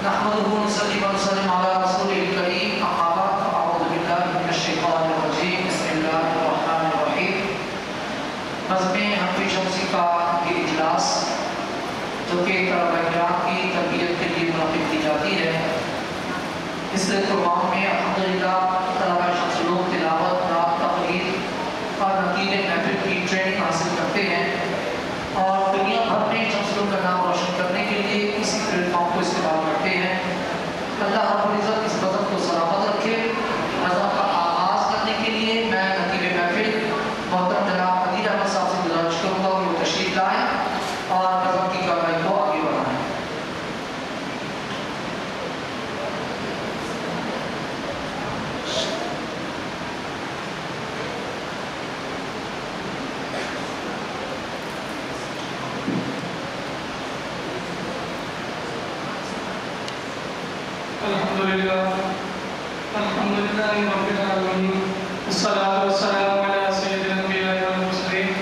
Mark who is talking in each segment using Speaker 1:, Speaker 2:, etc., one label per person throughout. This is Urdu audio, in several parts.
Speaker 1: نحمده ونصلي ونسلم على رسوله الكريم أما بعد فأعوذ بالله من الشيطان الرجيم بسم الله الرحمن الرحيم. نظم حنفی شمسی کا یہ اجلاس جو کہ طلبہ کرام کی تربیت کے لیے منعقد کی جاتی ہے، اس پروگرام میں الحمدللہ طلبہ شمس لوگ تلاوت، رات، تقریر اور نقید محفل کی ٹریننگ حاصل کرتے ہیں اور دنیا بھر میں شمس لوگ کا نام روشن کرنے کے لیے اسی پلیٹ فارم کو استعمال کرتے ہیں. اللہ رب العزت اس بزم کو سلامت رکھے. بزم کا آغاز کرنے کے لیے میں نقید محفل محترم جناب عدیل احمد صاحب سے گزارش کروں گا کہ وہ تشریف لائیں اور بزم کی کارروائی کو آگے بڑھائیں.
Speaker 2: الحمدللہ رب العالمین والصلاة والسلام علی سید الانبیاء والمرسلین.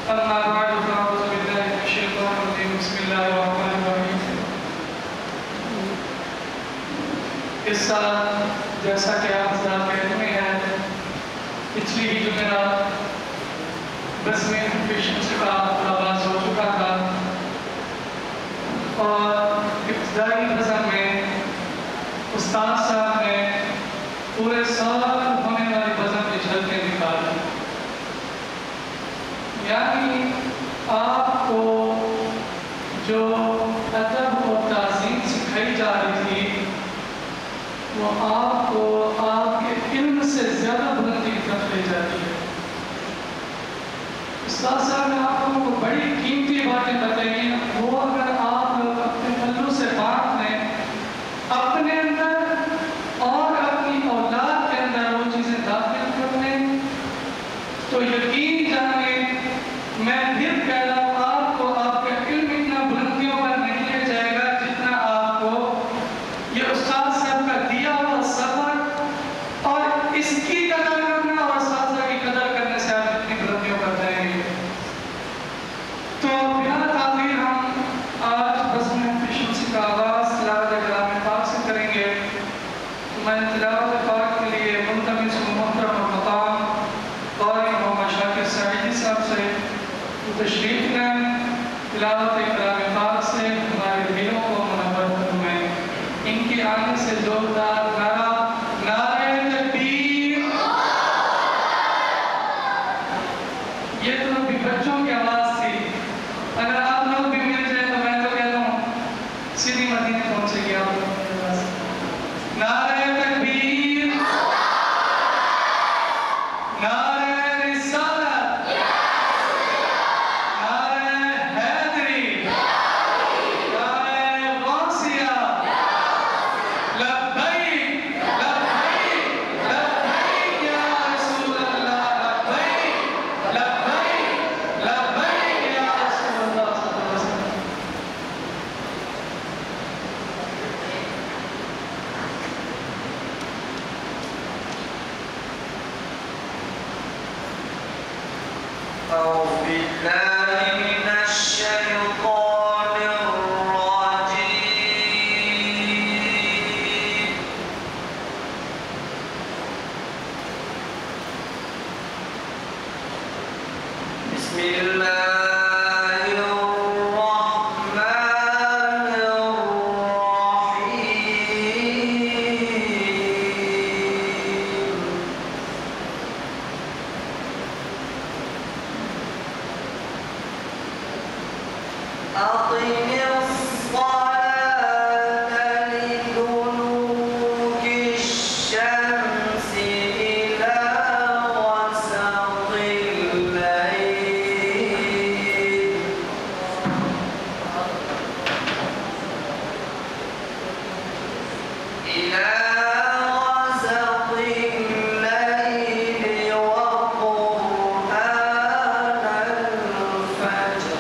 Speaker 2: اما بعد فاعوذ باللہ من الشیطان الرجیم بسم اللہ الرحمن الرحیم. اس سال جیسا کہ آپ حضرات کے علم میں ہے، پچھلی ہی جمعرات بزم حنفی شمسی کا آغاز ہو چکا تھا اور ابتدائی بزم میں استاد صاحب نے پورے سال ہونے والی بزم کی جھلکیں نکالی. یعنی آپ کو جو ادب و تعظیم سکھائی جا رہی تھی وہ آپ کو آپ کے علم سے زیادہ بلندی کی طرف لے جاتی ہے. استاد صاحب نے آپ کو بڑی قیمتی باتیں بتائی ہیں، وہ اگر آپ لوگ اپنے پلوں سے بانٹ لیں، اپنے اندر اور اپنی اولاد کے اندر وہ چیزیں داخل کر لیں تو یقین جانیں، میں پھر کہہ رہا ہوں، آپ کو آپ کا علم اتنا بلندیوں پر نہیں لے جائے گا جتنا آپ کو یہ استاد صاحب کا دیا ہوا صبر اور اس کی قدر کرنا اور اساتذہ کی قدر کرنے سے آپ اتنی بلندیوں پر جائیں گے. تو بلا تعطیل ہم آج بزم حنفی شمسی کا آغاز تلاوت کلام پاک سے کریں گے. میں تلاوت پاک کے لیے منتمس محترم المقام قاری محمد شاکر سعیدی صاحب سے تشریف لیں. تلاوت کلام پاک سے ہمارے دلوں کو منور فرمائیں. ان کے آنے سے زوردار نعرہ نعرہ تکبیر. یہ تو ابھی بچوں کی آواز تھی، اگر آپ لوگ بھی مل جائے تو میں تو کہتا ہوں سیدھی مدینے پہنچے گی آپ لوگ کے پاس. نعرہ تکبیر، نعرہ رسالت، نعرہ حیدری، نعرہ غوثیہ، لبیک لبیک لبیک یا رسول اللہ، لبیک لبیک لبیک یا رسول اللہ صلی اللہ علیہ وسلم.
Speaker 3: أعوذ بالله من الشيطان الرجيم. بسم الله الرحمن الرحيم. أقم الصلاة لدلوك الشمس إلى غسق الليل وقرآن الفجر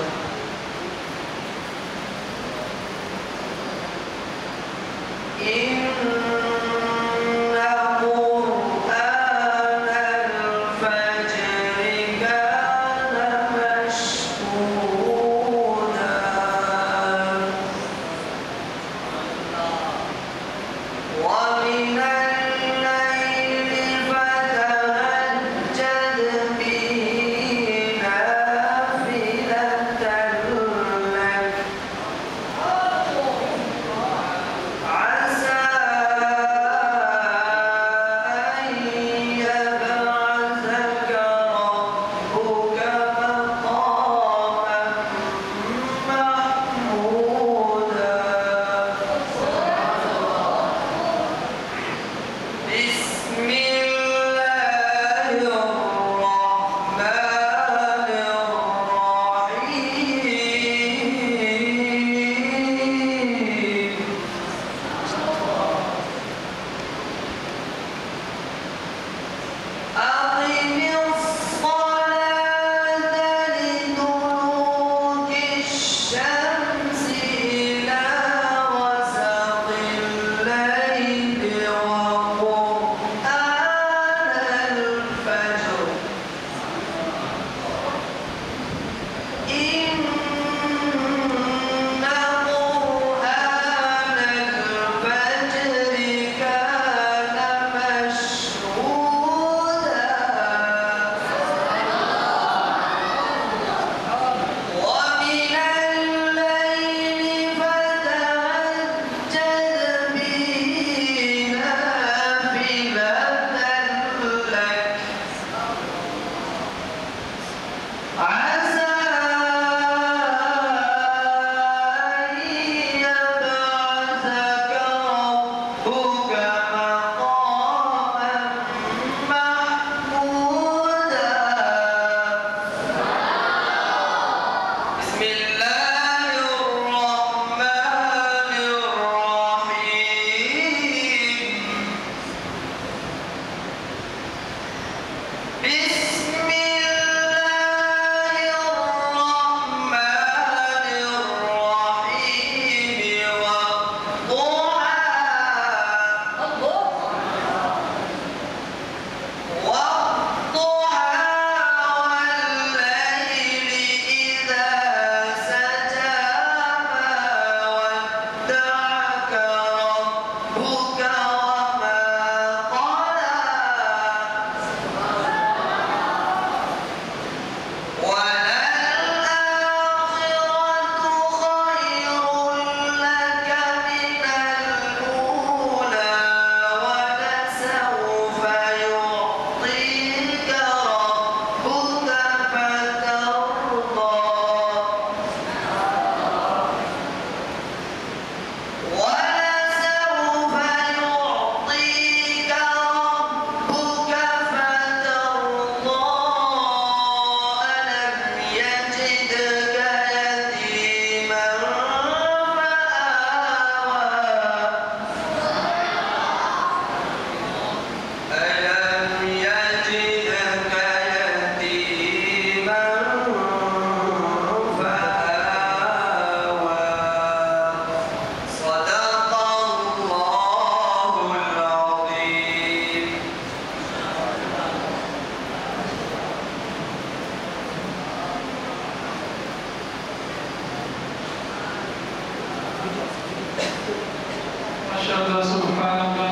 Speaker 2: ماشاءاللہ سبحان اللہ،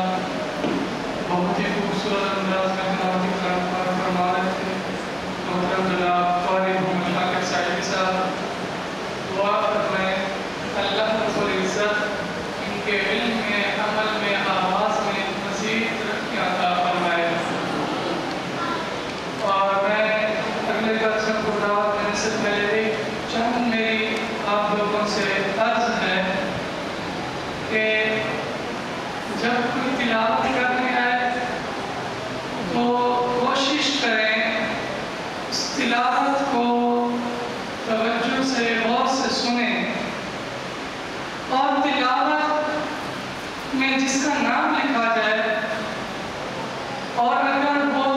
Speaker 2: بہت ہی خوبصورت انداز میں تلاوت کلام پاک فرما رہے تھے محترم جناب قاری محمد حاکم سعیدی صاحب۔ دعا کریں اللہ رب العزت ان کے علم میں، عمل میں، آواز میں مزید ترقی عطا فرمائے۔ اور میں اگلے درس کو دعوت دینے سے پہلے چند میری آپ لوگوں سے عرض ہے کہ جب کوئی تلاوت کرنے آئے تو کوشش کریں اس تلاوت کو توجہ سے، غور سے سنیں، اور تلاوت میں جس کا نام لکھا جائے اور اگر وہ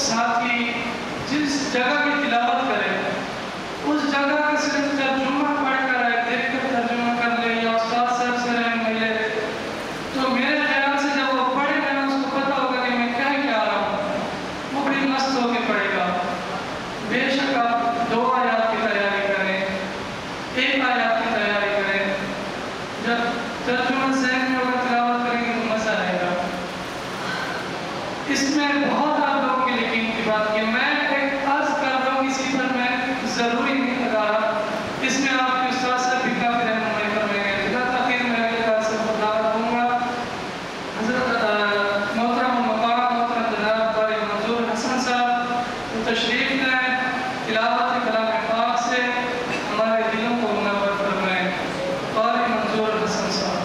Speaker 2: ساتھی جس جگہ کی تلاوت کرے اس جگہ کا صرف ترجمہ پڑھ کر آئے، دیکھ کر ترجمہ کر لے یا استاد صاحب سے رہنمائی لے، تو میرے خیال سے جب وہ پڑھے گا نا اس کو پتہ ہوگا کہ میں کیا رہا ہوں، وہ بڑی مست ہو کے پڑھے گا۔ بے شک آپ 2 آیات کی تیاری کریں، 1 آیات کی تیاری کریں، جب ترجمہ ذہن میں ہوگا تلاوت کریں گے تو مزہ آئے گا۔ اس میں بہت آپ لوگوں کے یقین کی بات کہ میں ایک عرض کر رہا ہوں، اسی پر میں ضروری نہیں لگا رہا، اس میں آپ کے استاد سے بھی کافی رہنمائی کریں گے۔ بلا تاخیر میں اگلے کلاس سے خطاب دوں گا۔ حضرت محترم مقام محترم جناب قاری منظور حسن صاحب وہ تشریف لائیں، تلاوت کلام پاک سے ہمارے دلوں کو منور فرمائیں۔ قاری منظور حسن صاحب۔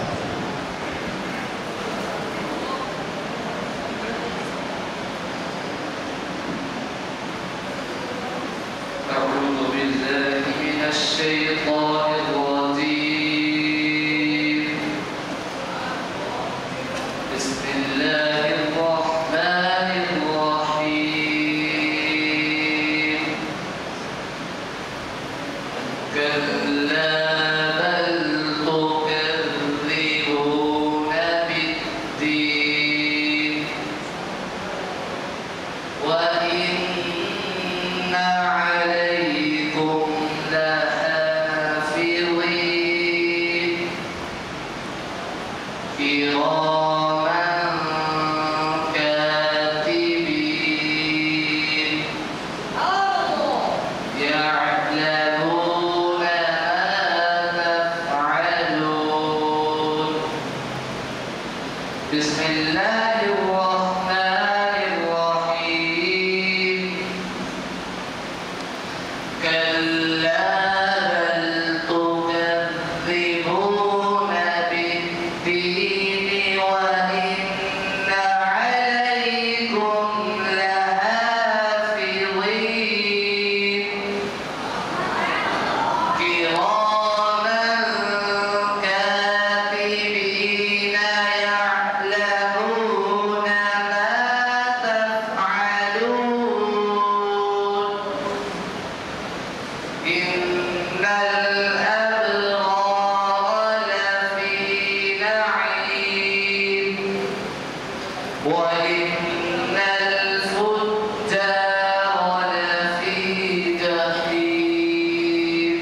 Speaker 1: أعوذ بالله من الشيطان الرجيم. بسم الله الرحمن الرحيم. كلا بل تكذبون بالدين وإن عليكم لحافظين كراما كاتبين يعلمون ما تفعلون. بسم الله الرحمن الرحيم. كلا بل تكذبون بالدين وإن عليكم لحافظين كراما كاتبين يعلمون ما تفعلون. إن الأبرار لفي نعيم وإن الفجار لفي جحيم.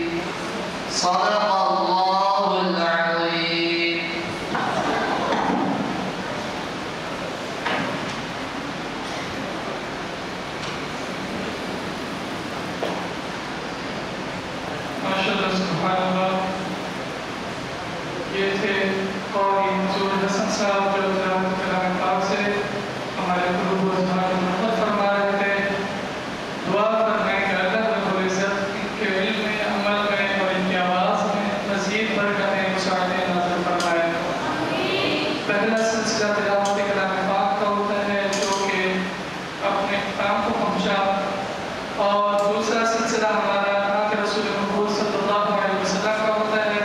Speaker 1: صدق الله العظيم.
Speaker 2: ماشاءاللہ سبحان اللہ، یہ تھے قاری منظور حسن صاحب جو تلاوت کلام پاک سے ہمارے قلوب و اذہان کو منور فرما رہے تھے۔ دعا کریں کہ اللہ رب العزت ان کے علم میں، عمل میں اور ان کی آواز میں مزید برکتیں وسعتیں نازل فرمائے۔ پہلا سلسلہ تلاوت کلام پاک کا ہوتا ہے جو کہ اپنے کام کو پہنچا، اور دوسرا سلسلہ ہمارا نعت رسول مقبول صلی اللہ علیہ وسلم کا ہوتا ہے۔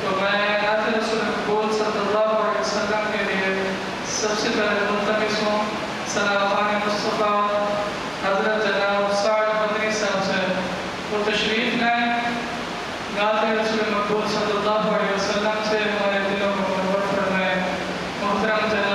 Speaker 2: تو میں نعت رسول مقبول صلی اللہ علیہ وسلم کے لیے سب سے پہلے ملتمس ہوں ثنا خان مصطفیٰ حضرت جناب سعد بدری صاحب سے وہ تشریف لائیں، نعت رسول مقبول صلی اللہ علیہ وسلم سے ہمارے دلوں کو منور فرمائیں۔ محترم جناب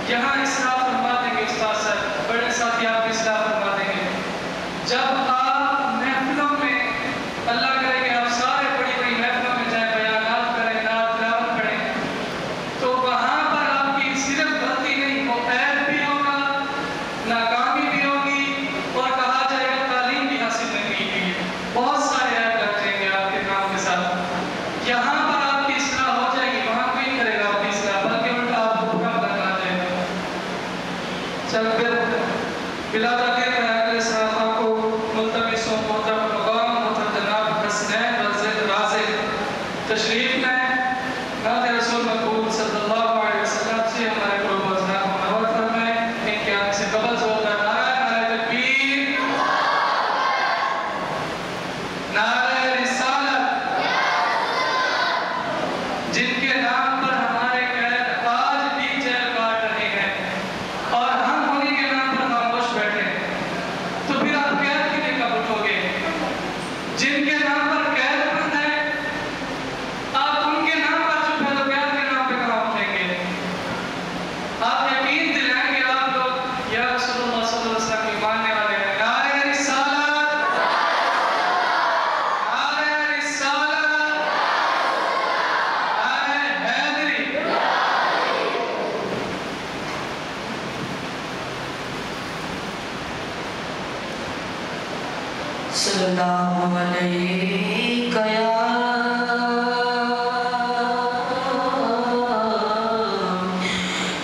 Speaker 2: یہاں اصلاح فرما دیں گے استاد صاحب، بڑے ساتھی آپ بھی اصلاح فرما دیں گے. جب آپ محفلوں میں اللہ کرے کہ آپ سارے بڑی بڑی محفلوں میں جائیں، بیانات کریں، نعت تلاوت پڑھیں، تو وہاں پر آپ کی صرف غلطی نہیں، وہ عیب بھی ہوگا، ناکامی بھی ہوگی، اور کہا جائے گا تعلیم بھی حاصل نہیں کی گئی ہے. بہت سارے عیب لگ جائیں گے آپ کے کام کے ساتھ. یہاں پر آپ کی اصلاح ہو جائے گی، وہاں کوئی کرے گا آپ کی اصلاح، بلکہ الٹا آپ کو برا بنا جائے گا. چل پھر بلا تاخیر میں اگلے صحابہ کو ملتمس و محترم مقام محترم جناب حسنین رازق تشریف لائیں. نعت رسول مقبول صلی اللہ علیہ وسلم سے ہمارے قلوب و اذہان کو منور فرمائیں. ان کے آنے سے قبل زوردار نعرہ تکبیر، نعرہ رسالت، جن کے نام پر ہمارے قید آج بھی جیل کاٹ رہے ہیں اور ہم انہیں کے نام پر خاموش بیٹھے ہیں. تو پھر آپ قید کے لیے کب اٹھو گے؟ جن کے نام پر قید بند ہے، آپ ان کے نام پر چپ ہے تو قید کے نام پہ کہاں اٹھیں گے؟ آپ یقین دلائیں گے آپ لوگ یا رسول اللہ صلی اللہ علیہ وسلم کی ماننے والے ہیں. نعرہ رسالت، نعرہ رسالت، نعرہ حیدری.
Speaker 3: صلی اللہ علیہ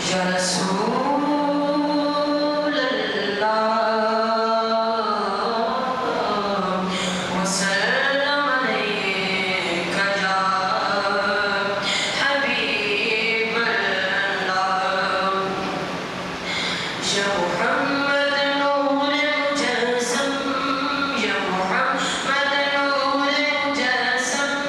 Speaker 3: یا رسول اللہ وسلم علیک یا حبیب اللہ یا محمد نور مجسم، یا محمد نور مجسم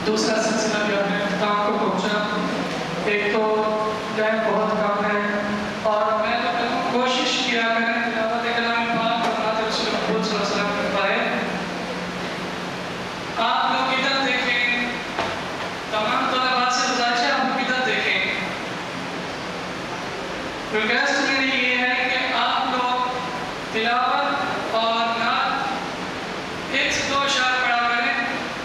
Speaker 2: دوسرا سلسلہ بھی اپنے اختتام کو پہنچا. ایک تو ٹائم بہت کم ہے اور میں تو کوشش کیا میں نے تلاوت کلام پاک اور نعت رسول محمد صلی اللہ علیہ وسلم کر پائے. آپ لوگ ادھر دیکھیں, تمام طلباء سے گزارش ہے آپ لوگ ادھر دیکھیں. ریکویسٹ میری یہ ہے کہ آپ لوگ تلاوت اور نعت ایک سے دو اشعار پڑھا کریں.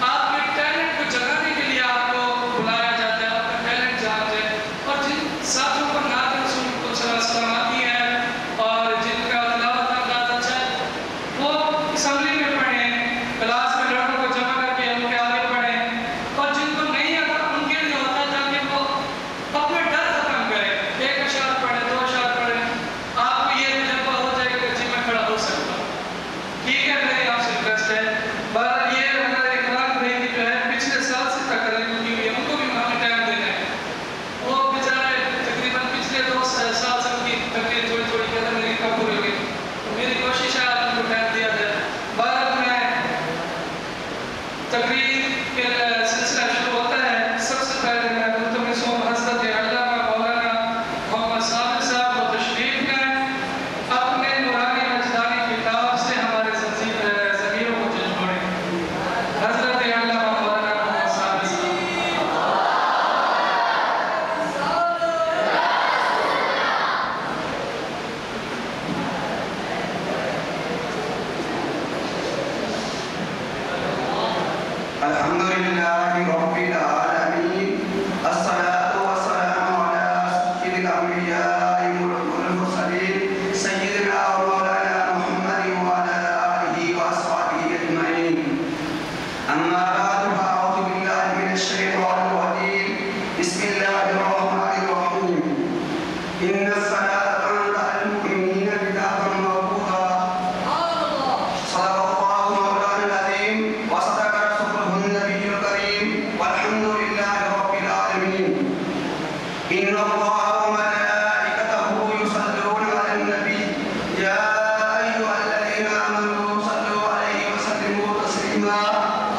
Speaker 2: آپ کے ٹیلنٹ کو جگانے کے لیے آپ کو بلایا جاتا ہے, آپ کا ٹیلنٹ جانتے ہیں. اور جن ساتھیوں کو نعت رسول کو صلی اللہ علیہ وسلم آتی ہے اور جن کا تلاوت کا انداز اچھا ہے, وہ اسمبلی میں پڑھیں, کلاس میں لڑکوں کو جمع کر کے ان کے آگے پڑھیں. اور جن کو نہیں آتا ان کے لیے ہوتا ہے تاکہ وہ اپنے ڈر ختم کریں. ایک اشعار پڑھیں, دو اشعار پڑھیں, آپ کو یہ تجربہ ہو جائے گا کہ جی میں کھڑا ہو سکتا ہوں. ٹھیک ہے, میری آپ سے ریکویسٹ ہے. بہرحال یہ ہمارا اقرار بھائی کی جو ہے پچھلے سال سے تک کریں کیونکہ ان کو بھی ہمیں ٹائم دینا ہے. وہ بیچارے تقریباً پچھلے 2 سال سے ان کی تقریر تھوڑی تھوڑی کہتے ہیں میری کم پوری ہوگی, تو میری کوشش ہے آپ ان کو ٹائم دیا جائے. بہرحال میں تقریر کے سلسلہ شروع ہوتا ہے. سب سے پہلے میں ملتمس ہوں حضرت علامہ مولانا محمد صابر صاحب وہ تشریف لائیں, اپنے نورانی وجدانی کتاب سے ہمارے ضمیروں کو جھنجھوڑیں. حضرت علامہ مولانا محمد صابر صاحب.
Speaker 4: الحمدللہ رب العالمین, الصلاة والسلام علی سید الانبیاء والمرسلین سیدنا و مولانا محمد وعلی آلہ واصحابہ اجمعین. اما بعد فاعوذ باللہ من الشیطان الرجیم. بسم اللہ الرحمن الرحیم. ان الصلاة كانت على المؤمنین کتابا موقوتا. صدق اللہ مولانا العظیم وصدق رسولہ النبی الکریم والحمد للہ رب العالمین. ان اللہ وملائکتہ یصلون علی النبی یا ایھا الذین آمنوا صلوا علیہ وسلموا تسلیما.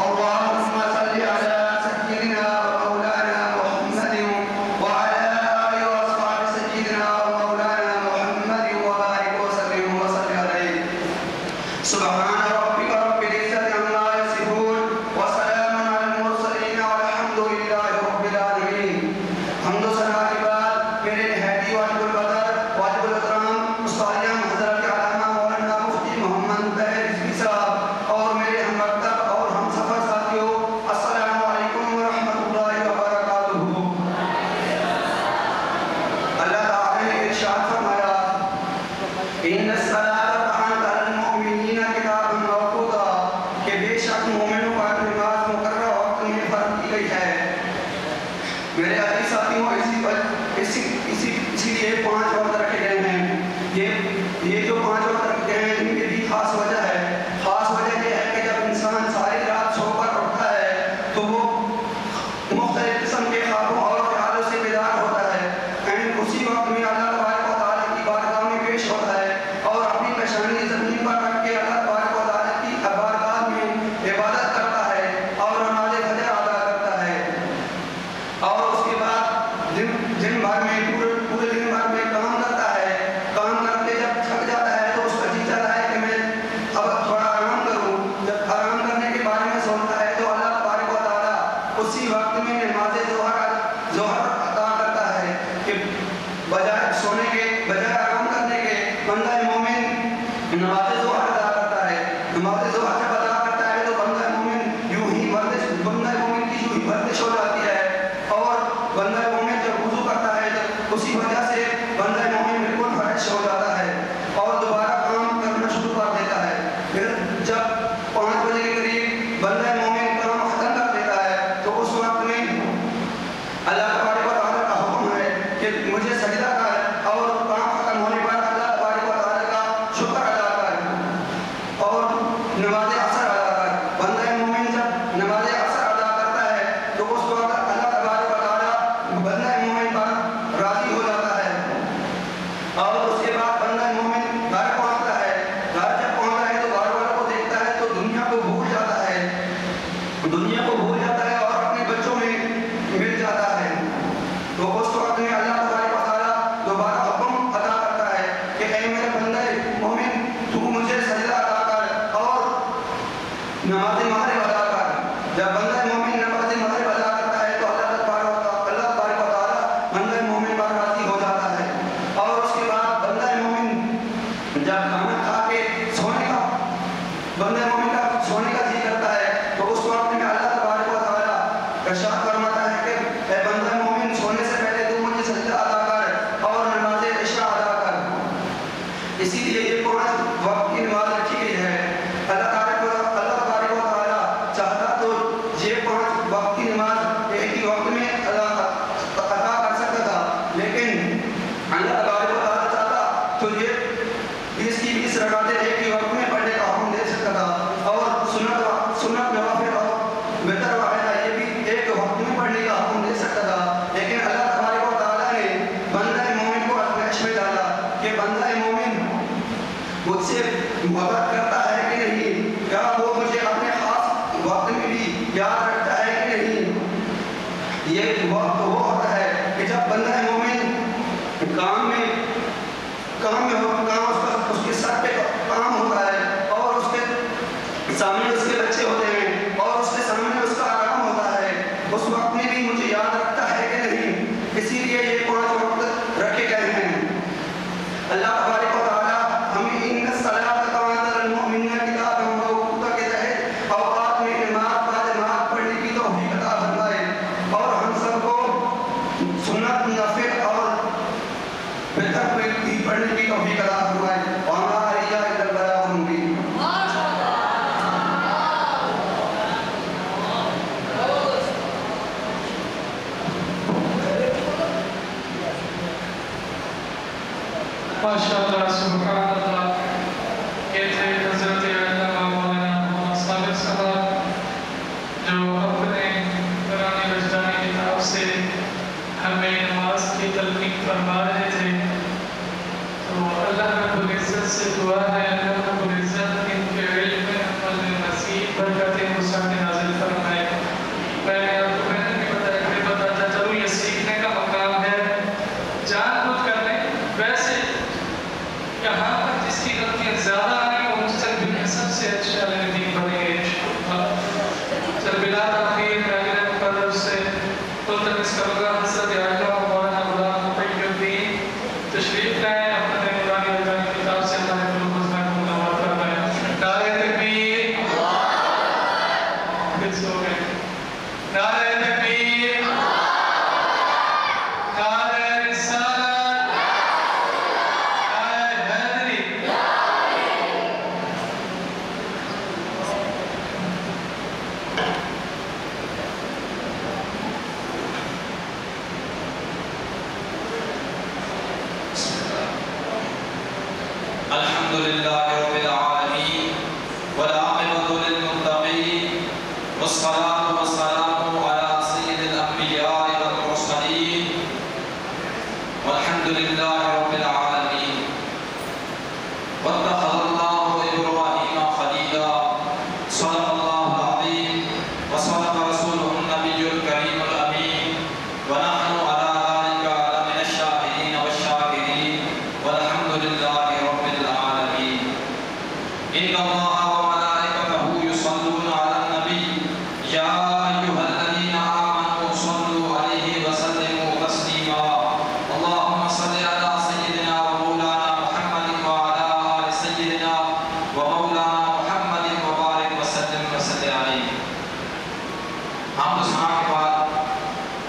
Speaker 4: اللهم صل على سيدنا ومولانا محمد وعلى آله وأصحاب سيدنا ومولانا محمد وبارك وسلم وصل عليه. سبحان ربك رب العزة عما يصفون وسلام على المرسلين والحمد لله رب العالمين. حمد و ثنا کے بعد میرے نہایت واجب القدر واجب الاحترام استاد حضرت علامہ مولانا مفتی محمد طاہر رضوی صاحب اور میرے ہم مکتب اور ہم سفر ساتھیوں, السلام علیکم ورحمۃ اللہ وبرکاتہ. اللہ تعالی نے ارشاد فرمایا, ان الصلاۃ کانت علی المؤمنین کتابا موقوتا, کہ بے شک مومنوں پر نماز مقررہ وقت میں فرض کی گئی ہے. میرے عزیز ساتھیوں, اسی لیے 5 وقت رکھے گئے ہیں. یہ جو 5 وقت رکھے گئے ہیں ان کے بھی خاص وجہ ہے. خاص وجہ یہ ہے کہ جب انسان ساری رات سو کر اٹھتا ہے تو وہ مختلف قسم کے خوابوں اور خیالوں سے بیدار ہوتا ہے. اینڈ اسی وقت میں اللہ تبارک و تعالیٰ کی بارگاہ میں پیش ہوتا ہے اور اپنی پیشانی زمین پر رکھ کے اللہ تبارک و تعالیٰ کی بارگاہ میں عبادت کرتا ہے اور نماز فجر ادا کرتا ہے. اور اس کے بعد دن بھر میں پورے دن بھر میں کام کرتا ہے. کام کر کے جب تھک جاتا ہے تو اس کا جی چاہتا ہے کہ میں اب تھوڑا آرام کروں. جب آرام کرنے کے بارے میں سوچتا ہے تو اللہ تبارک و تعالیٰ اسی وقت میں نماز ظہر عطا کرتا ہے کہ بجائے سونے کے بجائے آرام کرنے کے بندہ مومن نماز ظہر ادا کرتا ہے. نماز ظہر جب ادا کرتا ہے تو بندہ مومن یوں ہی بندہ مومن کی یوں ہی ورزش ہو جاتی ہے. اور بندہ مومن جب وضو کرتا ہے تو اسی وجہ سے بندہ مومن بالکل فریش ہو جاتا ہے اور دوبارہ کام کرنا شروع کر دیتا ہے. پھر جب 5 بجے کے قریب بندہ مومن کام ختم کر دیتا ہے تو اس وقت میں اللہ تبارک و تعالیٰ کا حکم ہے کہ مجھے سجدہ کر اور کام ختم ہونے پر اللہ تبارک و تعالیٰ کا شکر ادا کر اور نماز عصر ادا کر. بندہ مومن جب نماز عصر ادا کرتا ہے تو اس وقت اللہ تبارک و تعالیٰ بندہ مومن پر راضی ہو جاتا ہے. اور اس کے بعد بندہ مومن گھر پہنچتا ہے. گھر جب پہنچتا ہے تو گھر والوں کو دیکھتا ہے تو دنیا کو بھول جاتا ہے. دنیا کو بھول جاتا ہے اور اپنے ارشاد فرماتا ہے کہ اے بندہ مومن سونے سے پہلے تو مجھے سجدہ ادا کر اور نماز عشاء ادا کر۔ اسی لیے یہ 5 وقت کی نماز رکھی گئی ہے۔ اللہ تبارک و تعالیٰ چاہتا تو یہ 5 وقت کی نماز ایک ہی وقت میں ادا کر سکتا تھا، لیکن اللہ تبارک و تعالیٰ چاہتا تو یہ 20 کی 20 رکعتیں ایک ہی وقت میں پڑھنے کا حکم دے سکتا تھا، اور سنت نوافل اور وتر وغیرہ یہ بھی ایک وقت میں پڑھنے کا حکم دے سکتا تھا، لیکن اللہ تبارک و تعالیٰ نے بندہ مومن کو آزمائش میں ڈالا کہ بندہ مومن مجھ سے محبت کرتا ہے کہ نہیں، کیا وہ مجھے اپنے خاص وقت میں بھی یاد رکھتا ہے کہ نہیں۔ یہ وقت وہ ہوتا ہے کہ جب بندہ مومن کام میں اس کے سر پہ کام ہوتا ہے، اور اس کے سامنے اس کے بچے ہوتے ہیں، اور اس کے سامنے اس کا آرام ہوتا ہے، اس وقت میں بھی مجھے یاد رکھتا ہے کہ نہیں۔ اسی لیے یہ 5 وقت رکھے گئے ہیں۔ اللہ تبارک و تعالیٰ ہمیں ان الصلاۃ کانت للمؤمنین کتابا موقوتا کے تحت اوقات میں نماز باجماعت پڑھنے کی توفیق عطا فرمائے، اور ہم سب کو سنت نوافل اور وتر بھی پڑھنے کی توفیق عطا فرمائے۔ وما علینا الا البلاغ المبین۔
Speaker 2: ماشاءاللہ سبحان اللہ۔ یہ تھے حضرت علامہ مولانا محمد صالح صاحب جو اپنے قرآن وجدانی کتاب سے ہمیں نماز کی تلقین فرما رہے تھے۔ تو اللہ رب العزت سے دعا ہے اللہ رب العزت ان کے علم میں عمل میں مزید برکتیں وسعتیں نازل فرمائے۔ میں نے آپ کو پہلے بھی بتاتا چلوں یہ سیکھنے کا مقام ہے، جان بوجھ کر نہیں، ویسے یہاں پر جس کی غلطیاں زیادہ آئیں وہ مستقبل میں سب سے اچھا دین بنے گے انشاءاللہ۔ چل بلا تاخیر میں اگلے مقرر سے ملتمس کروں گا حضرت علامہ مولانا غلام محی الدین تشریف لائیں، اپنے قرآن وجدانی کتاب سے ہمارے قلوب کو نوار فرمائیں۔ نعرہ تکبیر، پھر سو گئے، نعرہ تکبیر، نعرہ رسالت، نعرہ حیدری۔
Speaker 5: الحمد للہ رب العالمین والعاقبۃ للمتقین والصلاة والسلام علی سید الانبیاء والمرسلین والحمد للہ رب العالمین۔ واتخذ اللہ ابراہیم خلیلا، صدق اللہ العظیم وصدق رسولہ النبی الکریم الامین، ونحن علی ذلک لمن الشاہدین والشاکرین والحمد للہ رب العالمین۔ ان اللہ وملائکتہ یصلون علی النبی یا ایھا الذین آمنوا صلوا علیہ وسلموا تسلیما۔ اللہم صل علی سیدنا ومولانا محمد وعلی آل سیدنا ومولانا محمد وبارک وسلم وصلی علیہ۔ ہم دوسرا کے بعد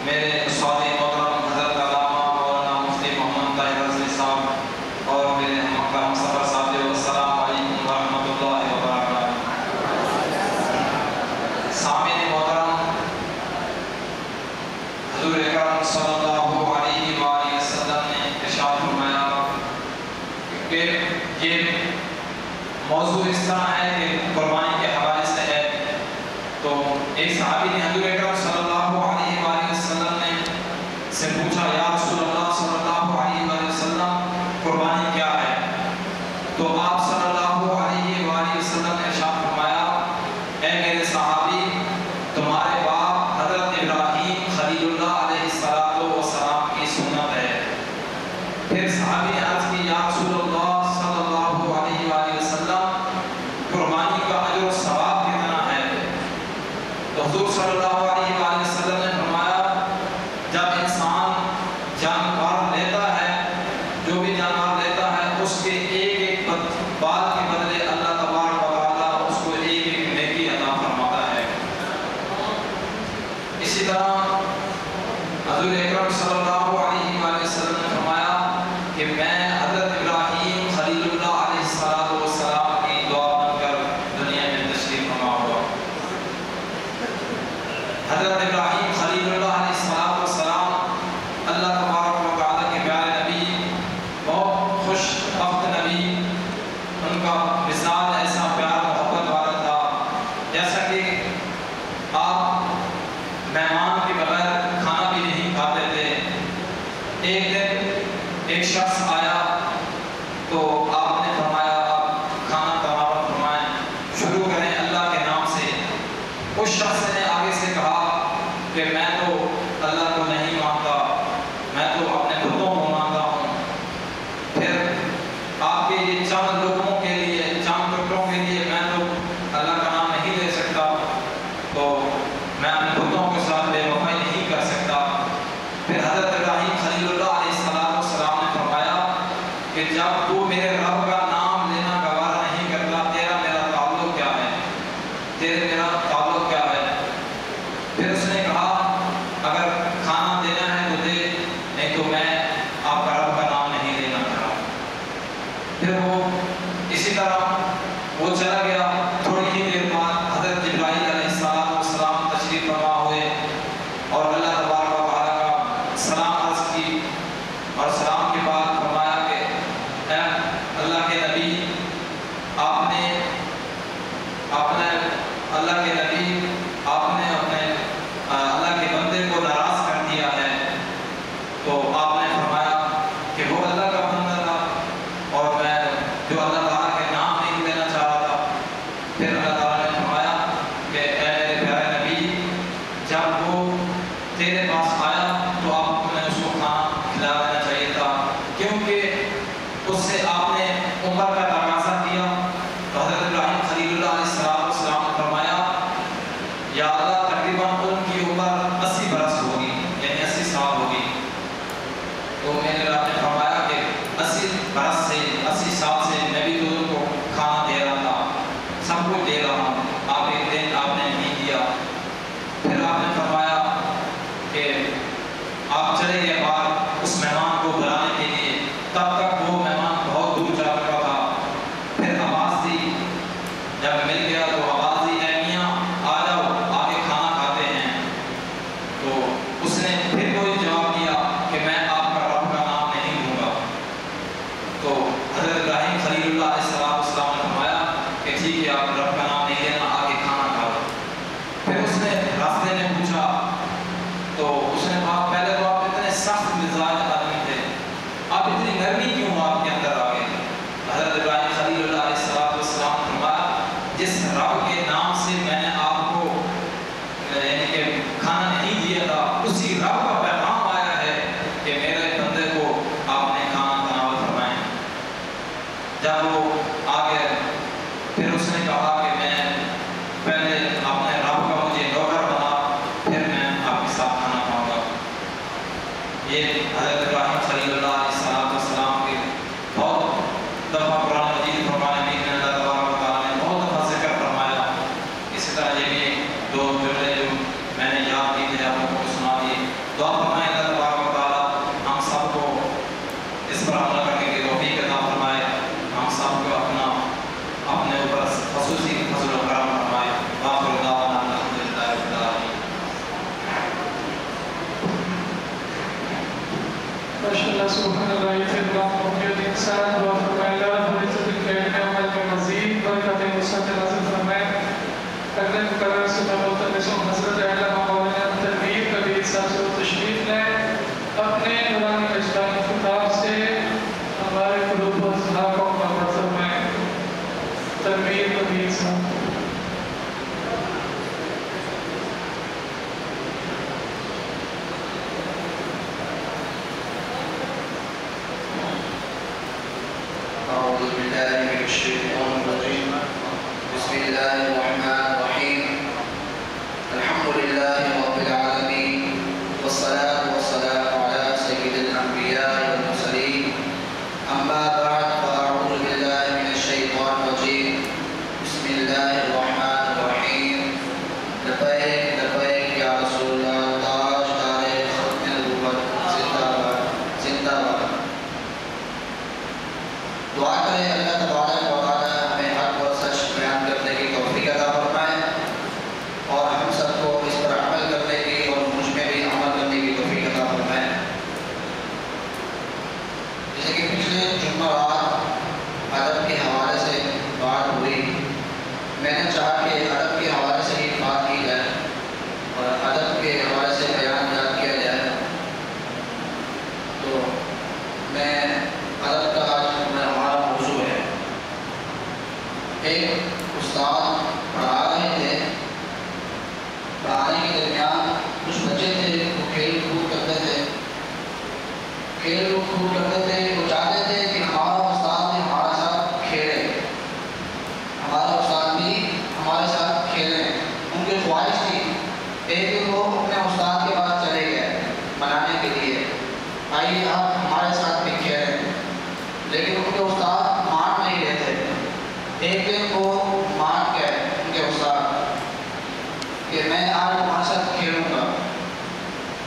Speaker 5: میرے استاد محترم حضرت علامہ مولانا مفتی محمد طاہر رضوی صاحب اور میرے محترم سفر صاحب، السلام علیکم ورحمۃ اللہ وبرکاتہ۔ سامعین محترم، حضور اکرم صلی اللہ علیہ وآلہ وسلم نے ارشاد فرمایا کہ یہ موضوع اس طرح ہے کہ قربانی کے حوالے سے ہے۔ تو ایک صحابی نے حضور اکرم صلی اللہ علیہ وآلہ وسلم نے سے پوچھا، یا رسول اللہ صلی اللہ علیہ وآلہ وسلم قربانی کیا ہے؟ تو آپ صلی اللہ علیہ وآلہ وسلم نے ارشاد فرمایا، اے میرے صحابی، تمہارے باپ حضرت ابراہیم خلیل اللہ علیہ السلام کی سنت ہے۔ پھر صحابی نے عرض کی، یا رسول اللہ صلی اللہ علیہ وآلہ وسلم قربانی اسی طرح حضور اکرم صلی اللہ علیہ وآلہ وسلم نے فرمایا کہ میں حضرت ابراہیم خلیل اللہ علیہ السلام کی دعا بن کر دنیا میں تشریف فرما ہوا. حضرت ابراہیم خلیل اللہ علیہ السلام اللہ تبارک و تعالیٰ کے پیارے نبی، بہت خوش بخت نبی. ان کا مزاج ایسا پیار محبت والا تھا جیسا کہ آپ مہمان کے بغیر کھانا بھی نہیں کھاتے تھے. ایک دن ایک شخص آیا تو آپ نے فرمایا آپ کھانا تناول فرمائیں، شروع کریں اللہ کے نام سے. اس شخص نے آگے سے کہا کہ میں تو اللہ کو نہیں مانتا، میں تو اپنے بتوں کو مانتا ہوں. پھر آپ کے یہ چند لوگوں کے لیے، چند ٹکڑوں کے لیے میں تو اللہ کا نام نہیں لے سکتا، تو میں اپنے بتوں کے ساتھ بے وفائی نہیں کر سکتا. پھر حضرت ابراہیم خلیل اللہ علیہ السلام نے فرمایا کہ جب تو میرے رب کا نام لینا گوارا نہیں کرتا، تیرا میرا تعلق کیا ہے، تیرے میرا تعلق کیا ہے. پھر اس نے کہا اگر کھانا دینا ہے تو دے، نہیں تو میں آپ کا رب کا نام نہیں لینا چاہتا. پھر وہ اسی طرح وہ چلا گیا. تھوڑی ہی دیر بعد حضرت جبرائیل علیہ السلام تشریف فرما ہوئے اور اللہ تبارک و تعالیٰ کا سلام عرض کی، اور سلام کے بعد فرمایا کہ اے اللہ کے نبی، آپ نے اللہ کے نبی آپ نے اپنے اللہ کے بندے کو ناراض کر دیا ہے. تو آپ نے فرمایا کہ وہ اللہ کا بندہ تھا اور میں جو اللہ تعالیٰ کے نام نہیں لینا چاہ رہا تھا. پھر اللہ تعالیٰ نے فرمایا کہ اے میرے پیارے نبی، جب وہ تیرے پاس آیا تو آپ نے اس کو کھانا کھلا دینا چاہیے تھا، کیونکہ اس سے آپ نے عمر کا تقاضا کیا. تو حضرت ابراہیم خلیل اللہ علیہ السلام نے فرمایا یا اللہ تقریباً ان کی عمر 80 برس ہوگی، یعنی 80 سال ہوگی. تو میرے رب نے فرمایا کہ 80 برس سے 80 سال سے میں بھی تو ان کو کھانا دے رہا تھا، سب کچھ دے رہا ہوں، آپ ایک دن آپ نے نہیں دیا. پھر آپ نے فرمایا کہ آپ چلے گئے باہر اس مہمان کو بلانے کے لیے. تب تک وہ مہمان بہت دور جا چکا تھا. پھر آواز دی، جب مل گیا تو آواز دی اے میاں آ جاؤ آگے کھانا کھاتے ہیں. تو اس نے پھر کوئی جواب دیا کہ میں آپ کا رب کا نام نہیں لوں گا. تو حضرت ابراہیم خلیل اللہ علیہ السلام نے فرمایا کہ ٹھیک ہے آپ رب کا نام نہیں لینا، آگے کھانا کھاؤ. پھر اس نے راستے میں پوچھا تو اس نے کہا پہلے تو آپ اتنے سخت مزاج آدمی تھے، آپ اتنی نرمی کیوں آپ کے اندر آ گئے. حضرت ابراہیم خلیل اللہ علیہ السلام نے فرمایا جس رب کے نام سے میں نے آپ کو یعنی کہ کھانا نہیں دیا تھا، اسی رب کا پیغام آیا ہے کہ میرے بندے کو آپ نے کھانا تناول فرمائیں. جب وہ آگے پھر اس نے کہا کہ میں پہلے اپنے رب کا مجھے نوکر بنا، پھر میں آپ کے ساتھ کھانا کھاؤں گا. یہ حضرت ابراہیم خلیل اللہ علیہ السلام کے بہت دفعہ قرآن مجید فرمانے میں اللہ تبارک و تعالیٰ نے بہت دفعہ ذکر فرمایا. اسی طرح یہ بھی دو جملے جو میں نے یاد کی تھے آپ لوگوں کو سنا دیے. دعا فرمائے اللہ تبارک و تعالیٰ ہم سب کو اس پر عمل کرنے کی توفیق عطا فرمائے، ہم سب کو اپنے اوپر خصوصی فضل و کرم فرمائے. آخر دعوانا الحمدللہ رب العالمین.
Speaker 2: ماشاءاللہ سبحان اللہ. یہ پھر بات موقعیت انسان دعا فرمائے اللہ فرضت الکریم عمل میں مزید برکت وسعت نازل فرمائے. اگلے مقرر سے ملتمسوں حضرت علامہ مولانا تنویر کبیر صاحب سے تشریف لیں، اپنے قرآن اسلامی خطاب سے ہمارے قلوب و اذہان کو منور فرمائیں. تنویر کبیر صاحب.
Speaker 4: أعوذ بالله من الشيطان الرجيم. بسم الله الرحمن الرحيم. الحمد لله رب العالمين والصلاة والسلام على سيد الأنبياء والمرسلين. أما بعد فأعوذ بالله من الشيطان الرجيم. بسم الله الرحمن الرحيم. لبيك لبيك يا رسول الله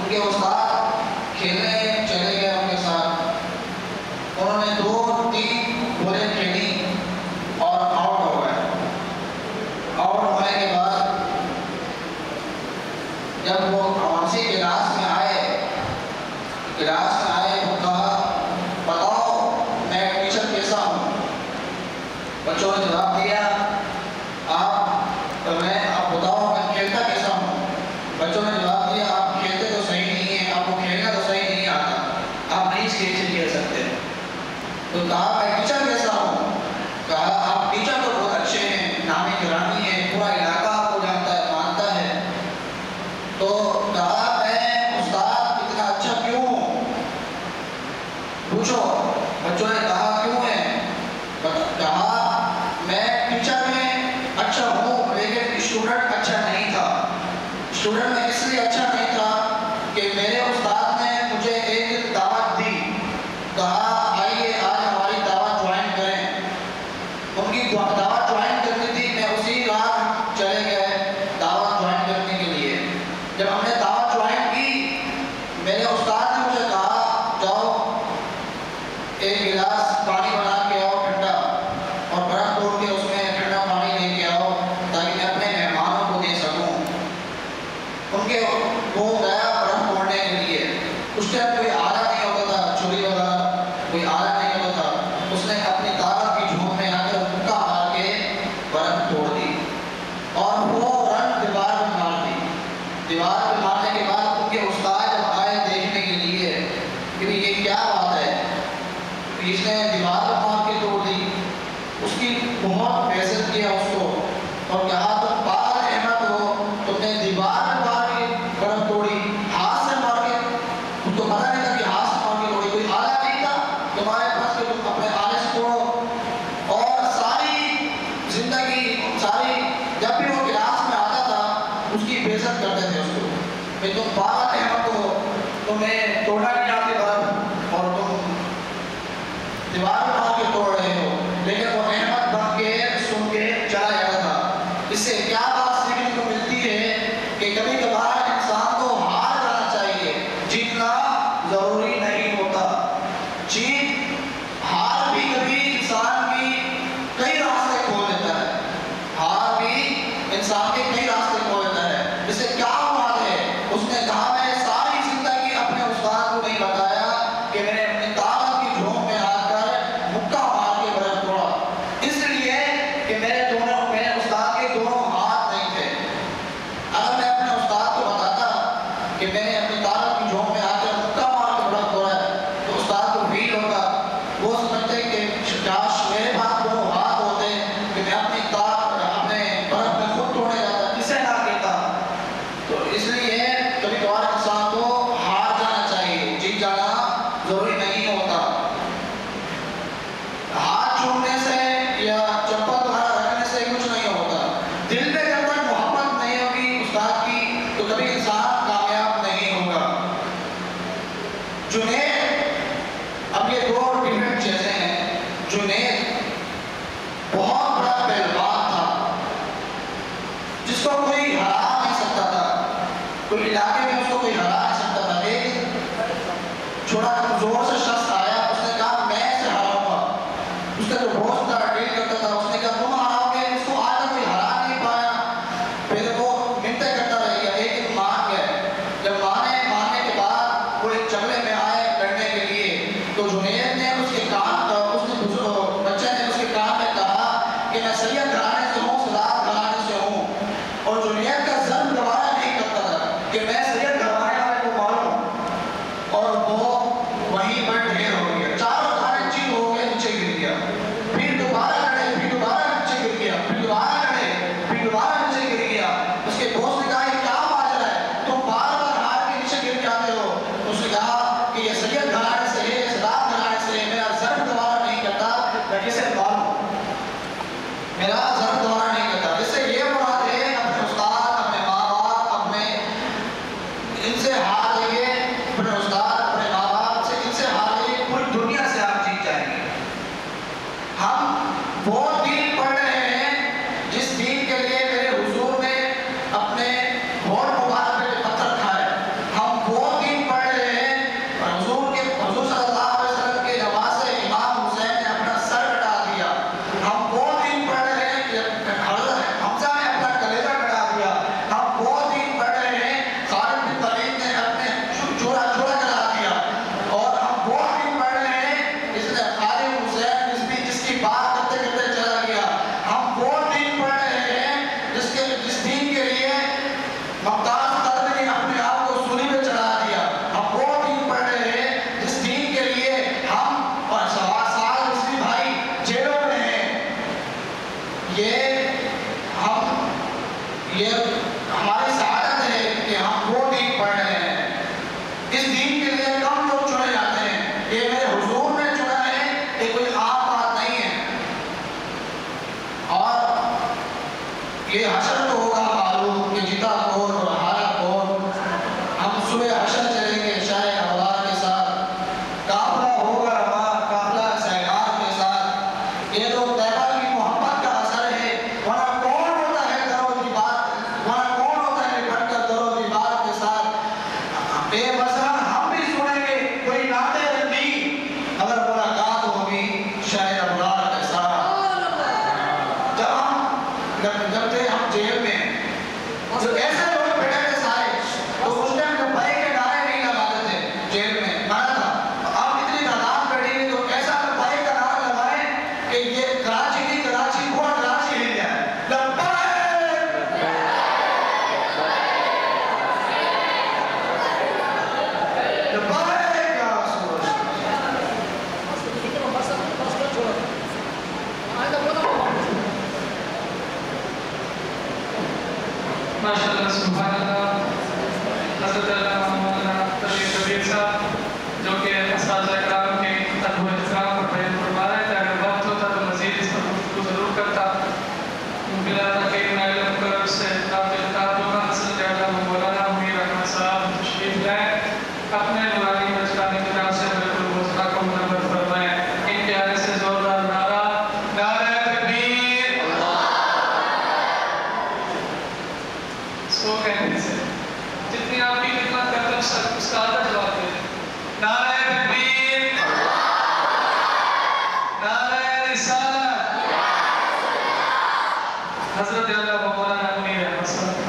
Speaker 4: ان کے استاد کھیلنے چلے گئے ان کے ساتھ، انہوں نے 2-3 بولیں کھیلی اور آؤٹ ہو گئے۔ آؤٹ ہونے کے بعد جب وہ کونسی کلاس میں آئے تو کہا بتاؤ میں ٹیچر کیسا ہوں؟ بچوں نے جواب دیا آپ بتاؤ میں کھیلتا کیسا ہوں؟ بچوں نے جواب دیا آپ کھیلتے تو صحیح نہیں ہیں، آپ کو کھیلنا تو صحیح نہیں آتا، آپ نہیں کھیل سکتے۔ تو کہا میں ٹیچر کیسا ہوں؟ کہا آپ ٹیچر تو بہت اچھے ہیں، نامی گرامی ہیں، پورا علاقہ آپ کو جانتا ہے مانتا ہے۔ تو کہا میں استاد اتنا اچھا کیوں ہوں؟ پوچھو۔ بچوں نے کہا کیوں ہے؟ کہا میں ٹیچر میں اچھا ہوں لیکن اسٹوڈنٹ اچھا نہیں تھا۔ اسٹوڈنٹ میں اس لیے اچھا نہیں تھا کہ میرے استاد نے مجھے ایک دعوت دی، کہا آئیے آج ہماری دعوت جوائن کریں۔ ان کی دعوت جوائن کرنی تھی، میں اسی رات چلے گئے دعوت جوائن کرنے کے لیے۔ جب ہم نے دعوت جوائن کی، میرے استاد نے مجھے کہا جاؤ ایک گلاس پانی بنا کے آؤ ٹھنڈا، اور برف توڑ کے اس میں ٹھنڈا پانی لے کے آؤ تاکہ میں اپنے مہمانوں کو دے سکوں۔ ان کے وہ گیا برف توڑنے کے لیے۔ اس ٹائم کوئی آلہ نہیں ہوتا تھا، چھری وغیرہ کوئی آلہ نہیں ہوتا تھا۔ اس نے اپنی طاقت کی جھوم میں آ کر مکہ مار کے برف توڑ دی اور وہ رن دیوار پہ مار دی۔ دیوار پہ مارنے کے بعد ان کے استاد جب آئے دیکھنے کے لیے کہ یہ کیا بات ہے، اس نے دیوار پہ مار کے توڑ دی، اس کی بہت بےعزت کیا اس کو اور کہا تم پاگل احمد ہو، تم نے دیوار پہ مار کے برف توڑی، ہاتھ سے مار کے، تم کو پتہ نہیں تھا کہ ہاتھ سے مار کے توڑی، کوئی آلہ نہیں تھا تمہارے پاس کہ تم اپنے آلے سے توڑو۔ اور ساری زندگی جب بھی وہ کلاس میں آتا تھا اس کی بےعزت کرتے تھے اس کو کہ تم پاگل احمد ہو، تمہیں توڑا نہیں جاتی برف اور تم دیوار پہ مار کے توڑ رہے ہو۔ لیکن وہ احمد بن کے سن کے چلا جاتا تھا۔ اس سے کیا بات سیکھنے کو ملتی ہے کہ کبھی کبھار انسان کو ہار جانا چاہیے، جیتنا ضروری نہیں ہوتا۔ ہار بھی کبھی انسان کی کئی راستے کھول دیتا ہے، ہار بھی انسان کے کئی راستے کھول دیتا ہے۔ اس سے کیا مراد ہے؟ اس نے کہا میں ساری زندگی اپنے استاد کو نہیں بتایا کہ میں نے اپنی طاقت کی جھونک میں آ کر مکہ مار کے برف توڑا، اس لیے کہ میرے استاد کے دونوں ہاتھ نہیں تھے۔ اگر میں اپنے استاد کو بتاتا کہ میں نے اپنی طاقت کی جھونک میں آ کر مکہ مار کے برف توڑا ہے تو استاد کو فیل ہوتا، وہ سمجھتے کہ کاش میرے پاس دونوں ہاتھ ہوتے کہ میں اپنی طاقت اپنے برف میں خود توڑنے جاتا، کسے نہ کہتا۔ تو اس لیے کبھی کبھار انسان کو ہار جانا چاہیے، جیت جانا ضروری نہیں ہوتا۔ ہاتھ چھوڑنے سے یا چپل دوبارہ رکھنے سے کچھ نہیں ہوتا۔ دل میں جب تک محبت نہیں ہوگی استاد کی تو کبھی انسان کامیاب نہیں ہوگا۔ جنید، اب یہ دو ڈفرینٹ چیزیں ہیں۔ جنید بہت بڑا پہلوان تھا جس کو کوئی ہرا نہیں سکتا تھا، کوئی علاقے میں اس کو کوئی ہرا نہیں سکتا تھا۔ ایک چھوٹا کمزور سے شخص آیا، اس نے کہا میں اسے ہراؤں گا۔ اس کا جو بوس تھا ڈیل کرتا تھا، اس نے کہا تم ہراؤ گے، اس کو آج تک کوئی ہرا نہیں پایا۔ پھر وہ منتیں کرتا رہ گیا، ایک دن مان گئے۔ جب ماننے کے بعد وہ ایک جھگڑے میں آئے لڑنے کے لیے تو جنید نے اس کے بچے نے اس کے کان میں کہا کہ میں سید گھرانے سے ہوں، سادات گھرانے سے ہوں، اور جنید کا ضرب گوارا نہیں کرتا تھا کہ میں سید گھرانے والے کو ماروں، اور وہ وہیں پر ڈھیر ہو گیا، چاروں دھانے چیل ہو گئے، نیچے گر گیا۔ پھر دوبارہ لڑے، پھر دوبارہ نیچے گر گیا، پھر دوبارہ لڑے، پھر دوبارہ نیچے گر گیا۔ اس کے دوست نے کہا یہ کیا ماجرا ہے، تم بار بار ہار کے نیچے گر جاتے ہو۔ اس نے کہا کہ یہ سید گھرانے سے ہے، سادات گھرانے سے ہے، میرا ضرب دوبارہ نہیں کرتا، میں کسے ماروں، میرا ضرب دوبارہ نہیں کرتا۔ اس سے یہ مراد ہے اپنے استاد، اپنے ماں باپ، اپنے ان سے ہار لیں گے، اپنے استاد، اپنے ماں باپ سے ان سے ہار لیں گے، پوری دنیا سے آپ جیت جائیں گے۔ ہم وہ دین پڑھ رہے ہیں جس دین کے لیے میرے حضور نے اپنے ہونٹ مبارک پہ پتھر کھائے، ہم وہ دین صبح حشر چلیں گے شاہ ابرار کے ساتھ، قافلہ ہوگا روا قافلہ سیلاب کے ساتھ. یہ تو طیبہ کی محبت کا اثر ہے، ورنہ کون ہوتا ہے درو دیوار، ورنہ کون ہوتا ہے بٹ کر درو دیوار کے ساتھ. بے مثلا ہم بھی سنیں گے کوئی نعت رندی اگر ملاقات ہوگی شاہ ابرار کے ساتھ. جب تھے ہم جیل میں جو ایسے لوگ بیٹھے تھے سارے، تو اس ٹائم جو بھائی کے نعرے نہیں لگاتے تھے جیل میں منع تھا. اب اتنی تعداد بیٹھی ہے تو ایسا بھائی کا نعرہ لگائیں کہ یہ کراچی کی کراچی پورا کراچی ہل جائے.
Speaker 2: ماشاءاللہ سبحان اللہ. حضرت علامہ مولانا تقی کبیر صاحب جو کہ اساتذہ کرام کے ادب و احترام پر بیان فرما رہے تھے، اگر وقت ہوتا تو مزید اس پر گفتگو ضرور کرتا. بلا تاخیر نائل مکرم سے قابل تعلق حضرت علامہ مولانا امیر احمد صاحب تشریف لائیں، اپنے نورانی بچکانی کی طرف سے بالکل وزرا کو منور فرمائیں. ان پیارے سے زوردار نعرہ نعرہ تکبیر. سو کہنے سے جتنی آپ کی خدمت کرتے ہیں اس کا آدھا جواب دے دیں. نعرہ تکبیر، نعرہ رسالت. حضرت علامہ مولانا امیر احمد صاحب.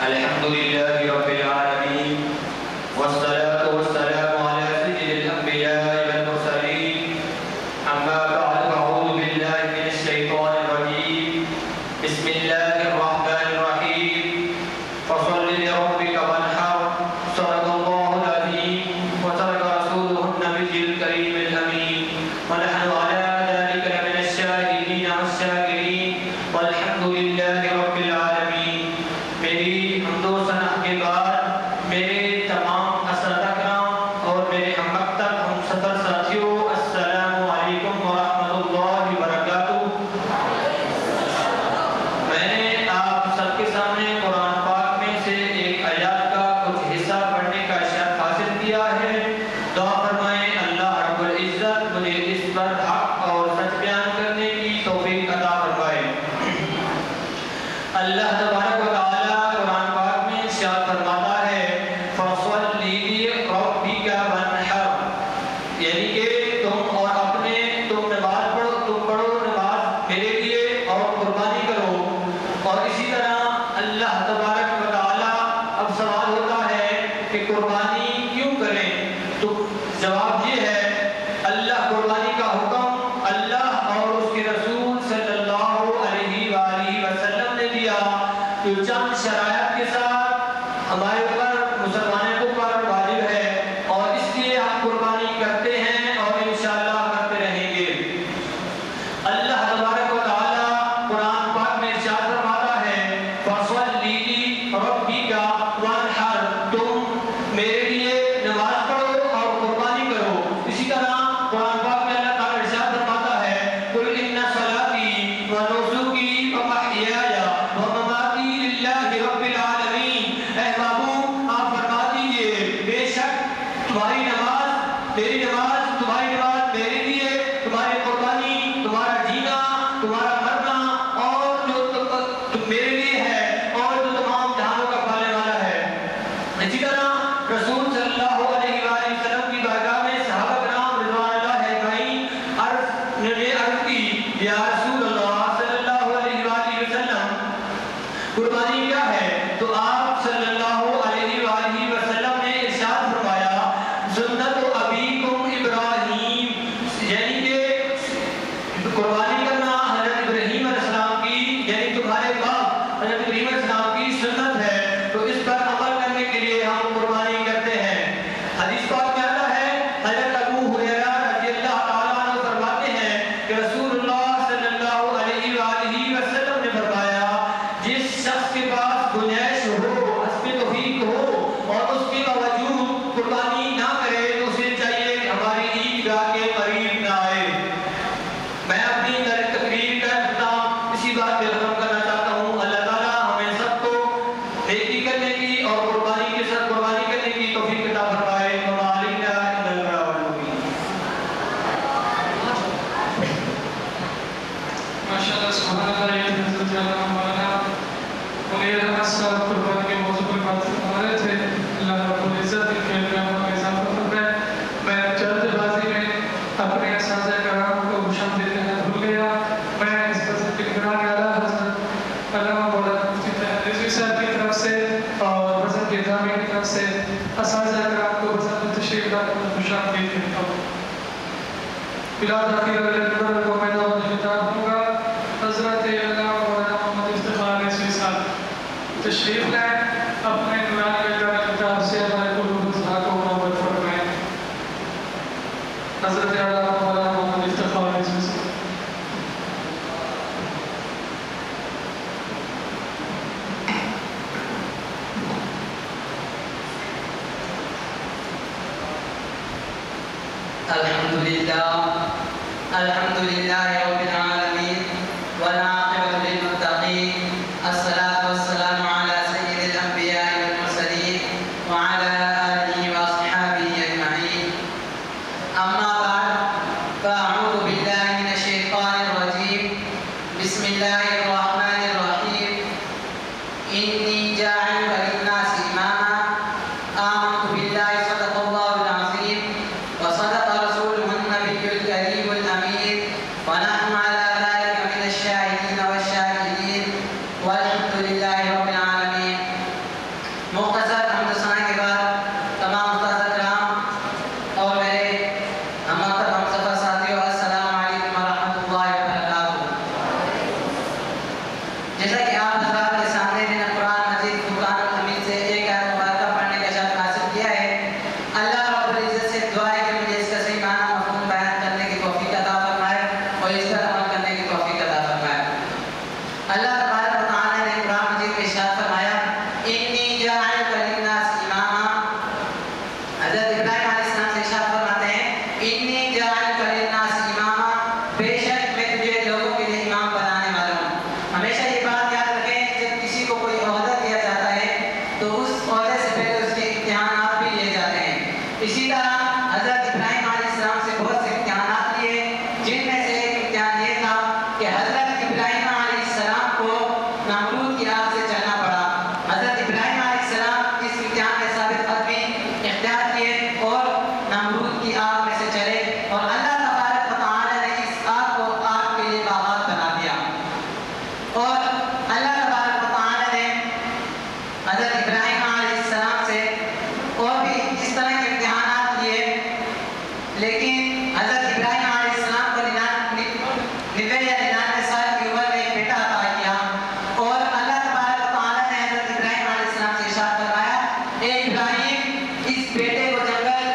Speaker 5: الحمد لله رب العالمين، والصلاة والسلام على سيد الأنبياء والمرسلين. أما بعد فأعوذ بالله من الشيطان الرجيم. بسم الله الرحمن الرحيم. فصل لربك وانحر. صدق الله العظيم وصدق رسوله النبي الكريم الأمين، ونحن على ذلك لمن الشاهدين والشاكرين، والحمد لله رب العالمين. میری حمد و ثنا کے بعد میرے تمام اساتذہ کرام اور میرے ہم مکتب ہم سفر ساتھیوں، السلام علیکم ورحمۃ اللہ وبرکاتہ. میں نے آپ سب کے سامنے قرآن پاک میں سے ایک آیات کا کچھ حصہ پڑھنے کا شرف حاصل کیا ہے. دعا فرمائیں اللہ رب العزت مجھے اس پر حق اور سچ بیان کرنے کی توفیق عطا فرمائے. اللہ تبارک و تعالی قرآن پاک میں ارشاد فرماتا ہے فَصَلِّ لِرَبِّكَ وَانْحَرْ، یعنی کہ تم اور اپنے تم نماز پڑھو، تم پڑھو نماز میرے لیے اور قربانی کرو. اور اسی طرح اللہ تبارک و تعالی، اب سوال ہوتا ہے کہ قربانی کیوں کریں؟ تو جواب یہ ہے اللہ قربانی کا حکم اللہ اور اس کے رسول صلی اللہ علیہ وآلہ وسلم نے دیا، جو چند شرائط کے ساتھ ہمارے اوپر مسلمانوں پر واجب ہے، اور اس لیے ہم قربانی کرتے ہیں اور انشاءاللہ کرتے رہیں گے. اللہ تبارک و تعالی قرآن پاک میں ارشاد فرماتا ہے فَصَلِّ لِرَبِّكَ وَانْحَرْ، تم میرے لیے نماز پڑھو اور قربانی کرو. اسی طرح قرآن پاک میں اللہ تعالی ارشاد فرماتا ہے قُلْ إِنَّ صَلَاتِي وَنُسُكِي وَمَحْيَايَ وَمَمَاتِي لِلَّهِ رَبِّ الْعَالَمِينَ. اے محبوب آپ فرما دیجئے بے شک تمہاری نماز میری نماز، تمہاری نماز میرے لیے، تمہاری قربانی، تمہارا جینا، تمہارا مرنا اور جو میرے لیے ہے اور جو تمام جہانوں کا پالنے والا ہے. اسی طرح رسول صلی اللہ علیہ وآلہ وسلم کی بارگاہ میں صحابہ کرام رضوان اللہ اجمعین نے عرض کی یا رسول اللہ صلی اللہ علیہ وآلہ وسلم قربانی کیا ہے؟ تو آپ صلی اللہ علیہ وآلہ وسلم نے ارشاد فرمایا سنت ابیکم ابراہیم، یعنی کہ قربانی کرنا حضرت ابراہیم علیہ السلام کی، یعنی تمہارے باپ حضرت ابراہیم علیہ السلام کی سنت ہے، تو اس پر عمل کرنے کے لیے ہم قربانی کرتے ہیں. حدیث پاک میں آتا ہے حضرت ابو ہریرہ رضی اللہ تعالیٰ عنہ فرماتے ہیں کہ رسول اللہ صلی اللہ علیہ وآلہ وسلم نے فرمایا جس شخص کے پاس
Speaker 2: صاحب کی طرف سے اور بزم کے انتظامیہ کی طرف سے اساتذہ کرام کو بزم میں تشریف لانے میں خوش آمدید کہتا ہوں۔ بلاد آخر علیہ کو میں دعوت خطاب ہوں گا۔ حضرت علامہ مولانا محمد افتخار رضوی صاحب تشریف لائیں، اپنے نورانی خطاب سے ہمارے قلوب ازہا کو منور فرمائیں۔ حضرت علامہ مولانا محمد افتخار رضوی صاحب۔
Speaker 6: الحمد لله رب العالمين والعاقبة للمتقين الصلاة والسلام على سيد الأنبياء والمرسلين وعلى آله وأصحابه أجمعين أما بعد فأعوذ بالله من الشيطان الرجيم بسم الله الرحمن الرحيم إني جاعل للناس إماما آمنت بالله صدق الله العظيم وصدق رسوله النبي الكريم الأمين ونحن على ذلك من الشاهدين والشاكرين والحمد لله رب العالمين۔ مختصر حمد و ثنا کے بعد تمام استاد کرام اور میرے ہم سفر ساتھیوں السلام علیکم ورحمۃ اللہ وبرکاتہ۔ جیسا کہ آپ حضرات کے سامنے میں نے قرآن مجید فرقان الحمید سے ایک آیت مبارکہ پڑھنے کا شرف حاصل کیا ہے۔ اللہ رب العزت سے دعا ہے کہ مجھے اس کا صحیح معنی مفہوم بیان کرنے کی توفیق عطا فرمائے اور اس پر عمل کرنے کی توفیق عطا فرمائے۔ اللہ تبارک و تعالی نے قرآن مجید میں ارشاد فرمایا انی جاعل للناس اماما۔ حضرت ابراہیم علیہ السلام سے ارشاد فرماتے ہیں انی جاعل للناس اماما، بے شک میں تجھے لوگوں کے لیے امام بنانے والا ہوں۔ ہمیشہ یہ بات یاد رکھیں جب کسی کو کوئی عہدہ دیا جاتا ہے تو اس عہدے سے پہلے اس کے امتحانات بھی لیے جاتے ہیں۔ اسی طرح حضرت ابراہیم علیہ السلام سے بہت سے امتحانات لیے، جن میں سے ایک امتحان یہ تھا کہ حضرت ابراہیم علیہ السلام کو نمرود کی آگ سے چلنا پڑا۔ حضرت ابراہیم علیہ السلام اس امتحان میں ثابت قدمی اختیار کیے اور نمرود کی آگ میں سے چلے، اور اللہ تبارک و تعالی نے اس آگ کو آگ کے لیے باغات بنا دیا۔ اور اللہ تبارک و تعالی نے حضرت ابراہیم علیہ السلام سے اور بھی اس طرح کے امتحانات لیے، لیکن حضرت ابراہیم علیہ السلام کو 90 یا 99 سال کی عمر میں ایک بیٹا عطا کیا، اور اللہ تبارک و تعالی نے حضرت ابراہیم علیہ السلام سے ارشاد فرمایا اے ابراہیم اس بیٹے کو جنگل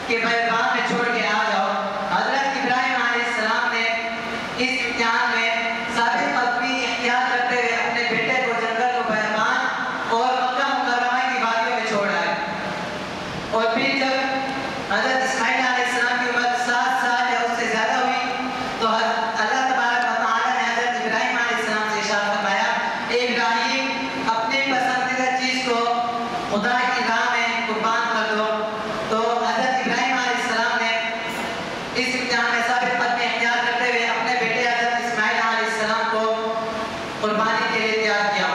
Speaker 6: کے بیابان میں چھوڑ کے آ جاؤ۔ حضرت ابراہیم علیہ السلام نے اس امتحان میں ثابت قدمی اختیار کرتے ہوئے اپنے بیٹے کو جنگل و بیابان اور مکہ مکرمہ کی وادیوں میں چھوڑ آئے۔ اور پھر جب حضرت اسماعیل علیہ السلام کی عمر 7 سال یا اس سے زیادہ ہوئی تو اللہ تبارک و تعالی نے حضرت ابراہیم علیہ السلام سے ارشاد فرمایا اے ابراہیم اپنے پسندیدہ چیز کو خدا کی راہ میں قربان کر دو۔ تو حضرت ابراہیم علیہ السلام نے اس امتحان میں ثابت قدمی اختیار کرتے ہوئے اپنے بیٹے حضرت اسماعیل علیہ السلام کو قربانی کے لیے تیار کیا۔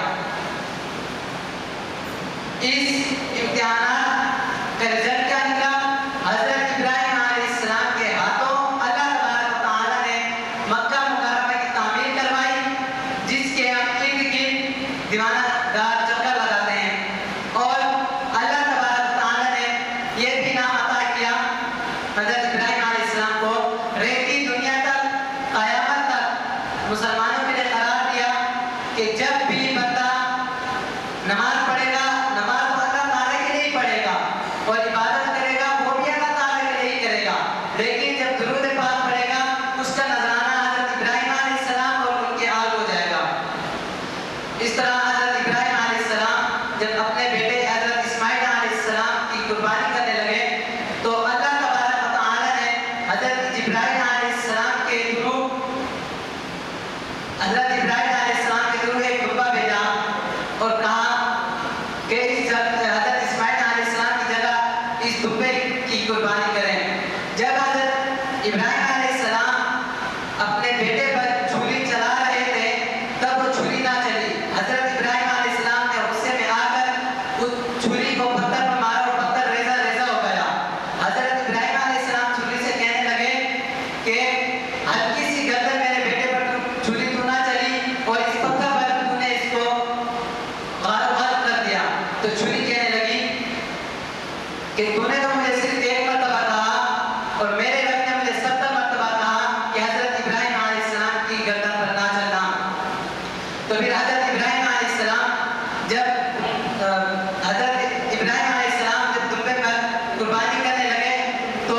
Speaker 6: اس امتحانات کا رزلٹ کیا نکلا؟ حضرت ابراہیم علیہ السلام کے ہاتھوں اللہ تبارک و تعالی نے مکہ مکرمہ کی تعمیر کروائی، جس کے ہم ارد گرد دیوانہ دار چکر لگاتے ہیں، اور اللہ تبارک و تعالی نے یہ بھی نام عطا کیا حضرت ابراہیم علیہ السلام کو، رہتی دنیا تک قیامت تک مسلمانوں کے لیے قرار دیا کہ جب بھی بندہ نماز پڑھے گا، نماز تو اللہ تعالیٰ کے لیے ہی پڑھے گا، اور عبادت کرے گا وہ بھی اللہ تعالیٰ کے لیے ہی کرے گا، لیکن جب درود پاک پڑھے گا اس کا نذرانہ حضرت ابراہیم علیہ السلام اور ان کے آل ہو جائے گا۔ اس طرح حضرت ابراہیم علیہ السلام جب اپنے بیٹے حضرت اسماعیل علیہ السلام کی قربانی کرنے لگے تو اللہ تبارک و تعالی نے حضرت ابراہیم علیہ السلام کے تھرو ایک خطبہ بھیجا اور کہا کہ حضرت اسماعیل علیہ السلام کی جگہ اس دبے کی قربانی کریں۔ جب حضرت ابراہیم علیہ السلام اپنے بیٹے پر چھری چلا رہے تھے تب وہ چھری نہ چلی۔ حضرت ابراہیم علیہ السلام نے غصے میں آ کر اس چھری کو پتھر پر مارا اور پتھر ریزہ ریزہ ہو گیا۔ حضرت ابراہیم علیہ السلام چھری سے کہنے لگے کہ ہلکی سی گردن میرے بیٹے پر چھری تو نہ چلی، اور اس پتھر پر تو نے اس کو غارت کہ تو نے تو مجھے صرف ایک مرتبہ کہا اور میرے رب نے مجھے 70 مرتبہ کہا کہ حضرت ابراہیم علیہ السلام کی گردن پر نہ چلنا. تو پھر حضرت ابراہیم علیہ السلام جب دمبے پر قربانی کرنے لگے تو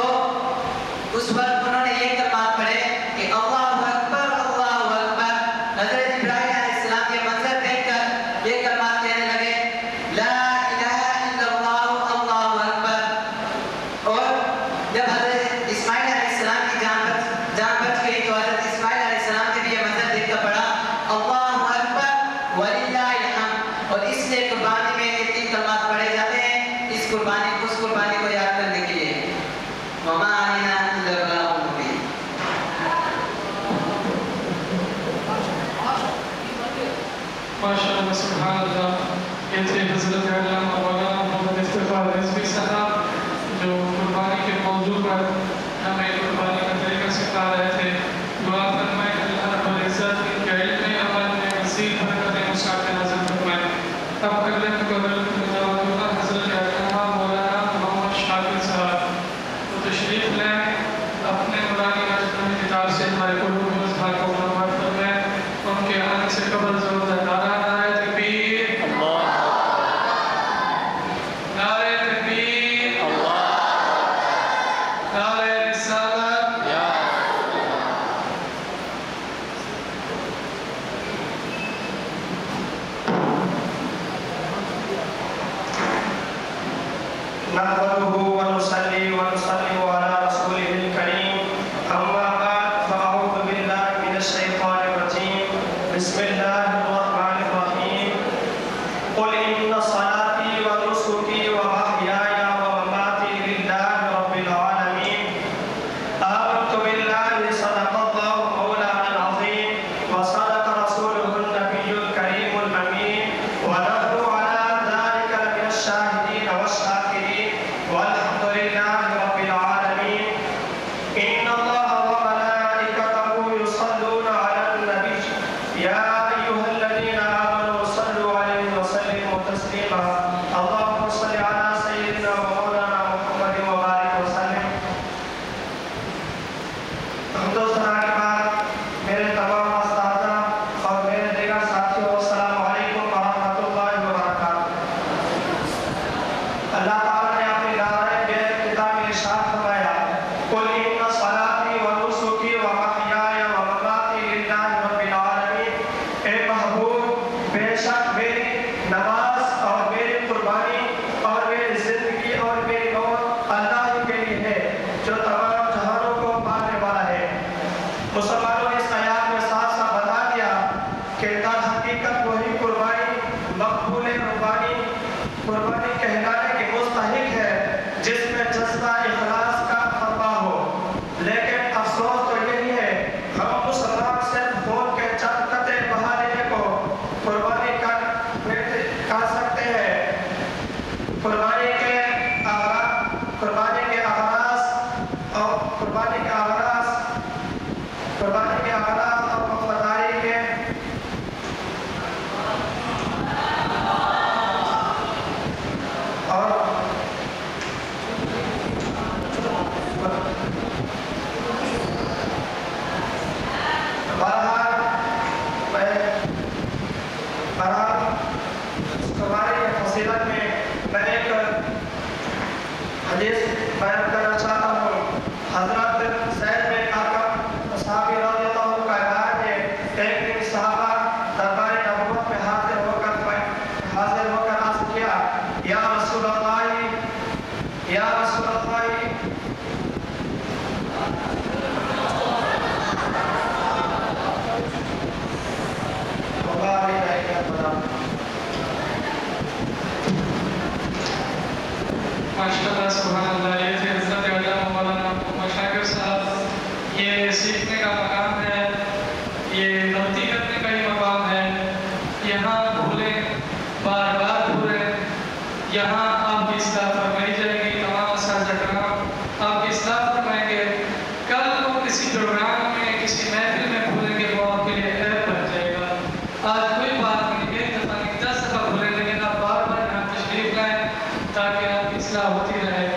Speaker 6: اس وقت انہوں نے یہ کلمات پڑھے کہ اللہ اکبر اللہ اکبر. حضرت ابراہیم علیہ السلام کے منظر دیکھ کر یہ کلمات کہنے لگے لا الہ الا اللہ اللہ اکبر. اور جب حضرت اسماعیل علیہ السلام کی جان بچ گئی تو حضرت اسماعیل علیہ السلام نے بھی یہ منظر دیکھ کر پڑھا اللہ اکبر وللہ الحمد. اور اس لیے قربانی میں یہ 3 کلمات پڑھے جاتے ہیں اس قربانی کو یاد کرنے کے لیے. وما علینا الا البلاغ المبین.
Speaker 2: ماشاءاللہ سبحان اللہ. یہ تھے حضرت علامہ مولانا محمد افتخار رضوی صاحب جو قربانی کے موضوع پر ہمیں قربانی کا طریقہ سکھا رہے تھے. دعا فرمائے اللہ رب العزت ان کے علم میں عمل میں مزید برکتیں مساعد نازل فرمائے. اب اگلے مقابلے میں حضرت علامہ مولانا محمد شاکر صاحب تو تشریف لیں اپنے نورانی مجموعی کتاب سے ہمارے قلوب و اذہان کو منور فرمائیں. ان کے آنے سے قبل ضرور نعرہ نعرہ تکبیر نعرہ تکبیر نعرہ رسالت.
Speaker 4: نحمده ونصلي ونسلم على رسوله الكريم. أما بعد فأعوذ بالله من الشيطان الرجيم. بسم الله الرحمن الرحيم. قل إن صلاتي ونسكي ومحياي ومماتي لله رب العالمين. آمنت بالله صدق الله مولانا العظيم وصدق رسوله النبي الكريم الأمين ونحن على ذلك لمن الشاهدين والشاكرين والحمد لله رب العالمين. إن الله وملائكته يصلون على النبي يا أيها الذين آمنوا صلوا عليه وسلموا تسليما. اللهم صل على سيدنا ومولانا محمد وبارك وسلم. حمد و ثنا کے بعد میرے تمام اساتذہ اور میرے دیگر ساتھیوں السلام علیکم ورحمۃ اللہ وبرکاتہ. اللہ تعالیٰ نے اپنی نعرہ بے ابتدا میں ارشاد فرمایا قل ان صلاتی و نسکی و محیای و مماتی للہ رب العالمین. اے محبوب بے شک میری نماز اور میری قربانی اور میری زندگی اور میری موت اللہ ہی کے لیے ہے جو تمام جہانوں کو پالنے والا ہے. مسلمانوں نے اس آیات میں صاف صاف بتا دیا کہ در حقیقت وہی قربانی مقبول قربانی کہلانے کے مستحق ہے جس میں جذبہ اخلاص کا فرما ہو. لیکن افسوس تو یہی ہے ہم مسلمان صرف خون کے چند قطرے بہا لینے کو قربانی کر سکتے ہیں. قربانی کے اغراض اور وفاداری کے اور بہرحال قربانی کی فضیلت میں ایک حدیث بیان کرنا چاہتا ہوں. حضرت زید بن ارقم صحابی رضی اللہ عنہ کا روایت ہے ایک دن صحابہ دربار نبوت میں حاضر ہو کر عرض کیا یا رسول اللہ
Speaker 2: ماشاءاللہ سبحان اللہ. یہ تھے حضرت علامہ مولانا محمد شاکر صاحب. یہ سیکھنے کا مقام ہے, یہ غلطی کرنے کا ہی مقام ہے. یہاں بھولیں بار بار بھولیں, یہاں آپ کی اصلاح فرمائی جائے گی. تمام اساتذہ کرام آپ کی اصلاح فرمائیں گے. کل کو کسی پروگرام میں کسی محفل میں بھولیں گے وہ آپ کے لیے عیب بن جائے گا. آج کوئی بات نہیں, ایک دفعہ نہیں 10 دفعہ بھولیں, لیکن آپ بار بار یہاں تشریف لائیں تاکہ آپ کی اصلاح ہوتی رہے.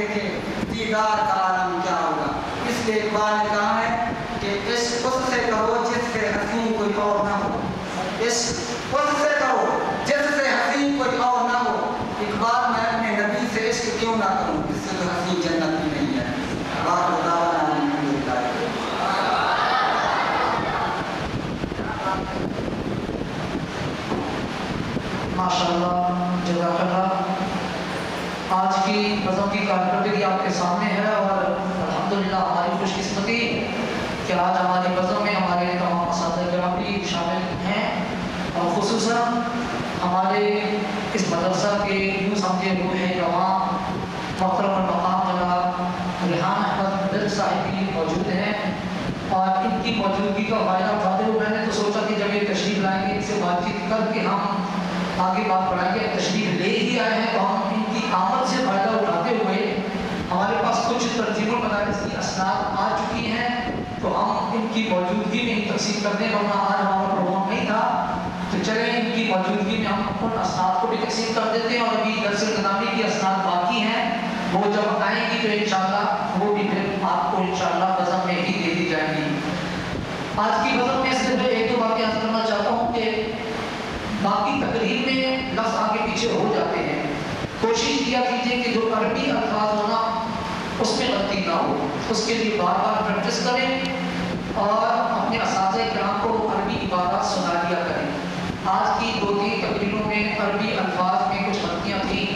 Speaker 4: گے کہ دیدار کا عالم کیا ہوگا۔ اس لیے اقبال نے کہا ہے کہ عشق اس سے کرو جس سے حسین کوئی اور نہ ہو، عشق اس سے کرو جس سے حسین کوئی اور نہ ہو۔ اقبال میں اپنے نبی سے عشق کیوں نہ کروں جس سے تو حسین جنت بھی نہیں ہے۔ بات بتاوا
Speaker 1: ماشاءاللہ، جزاک اللہ۔ آج کی بزم کی کارکردگی آپ کے سامنے ہے اور الحمدللہ ہماری خوش قسمتی کہ آج ہماری بزم میں ہمارے تمام اساتذہ کرام بھی شامل ہیں، اور خصوصاً ہمارے اس مدرسہ کے یوں سمجھے روح جوان محترم المقام جناب ریحان احمد درد صاحب بھی موجود ہیں، اور ان کی موجودگی کا فائدہ اٹھاتے ہوئے میں نے تو سوچا کہ جب یہ تشریف لائیں گے، ان سے بات چیت کر کے ہم آگے بات بڑھائیں گے۔ تشریف لے ہی آئے ہیں تو ہم ان کی آمد سے فائدہ اٹھاتے ہوئے ہمارے پاس کچھ ترتیب المدارس کی اسناد آ چکی ہیں تو ہم ان کی موجودگی میں ہی تقسیم کر دیں، ورنہ آج ہمارا پروگرام نہیں تھا تو چلیں ان کی موجودگی میں ہم ان اسناد کو بھی تقسیم کر دیتے ہیں، اور ابھی درس نظامی کی اسناد باقی ہیں، وہ جب آئیں گی تو انشاءاللہ وہ بھی پھر آپ کو انشاءاللہ بزم میں ہی دے دی جائیں گی۔ آج کی بزم میں صرف ایک دو باتیں عرض کرنا چاہتا ہوں کہ باقی تقریب میں لفظ آگے پیچھے ہو جاتے ہیں، کوشش کیا کیجیے کہ جو عربی الفاظ ہونا اس میں غلطی نہ ہو، اس کے لیے بار بار پریکٹس کریں اور اپنے اساتذہ کرام کو عربی عبارات سنا دیا کریں۔ آج کی دو تین تقریروں میں عربی الفاظ میں کچھ غلطیاں تھیں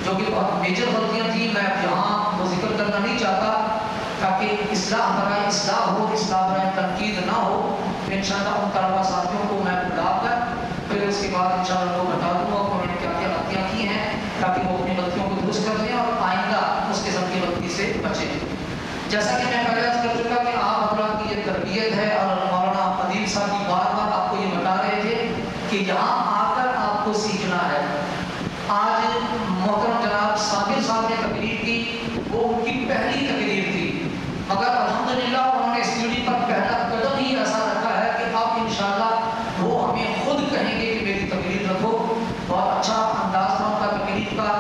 Speaker 1: جو کہ بہت میجر غلطیاں تھیں، میں اب یہاں وہ ذکر کرنا نہیں چاہتا تاکہ اصلاح برائے اصلاح ہو، اصلاح برائے تنقید نہ ہو۔ انشاءاللہ ان طلبہ ساتھیوں کو میں بلا کر پھر اس کے بعد انشاءاللہ وہ بتا دوں گا انہوں نے کیا کیا غلطیاں کی ہیں تاکہ وہ اپنی غلطیوں کو درست کر دیں اور آئندہ اس قسم کی غلطی سے بچیں۔ جیسا کہ میں پہلے عرض کر چکا کہ آپ حضرات کی یہ تربیت ہے، اور مولانا ادیب صاحب کی بار بار آپ کو یہ بتا رہے تھے کہ یہاں آ کر آپ کو سیکھنا ہے۔ آج محترم جناب صابر صاحب نے تقریر کی، وہ ان کی پہلی تقریر تھی، مگر الحمدللہ انہوں نے اسٹوڈی پر پہلا قدم ہی ایسا رکھا ہے کہ اب انشاءاللہ وہ ہمیں خود کہیں گے کہ میری تقریر رکھو۔ بہت اچھا انداز تھا ان کا تقریر کا،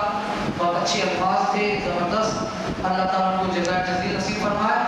Speaker 1: بہت اچھے الفاظ تھے، زبردست، اللہ تعالیٰ کو جزائے جزیل نصیب فرمائے۔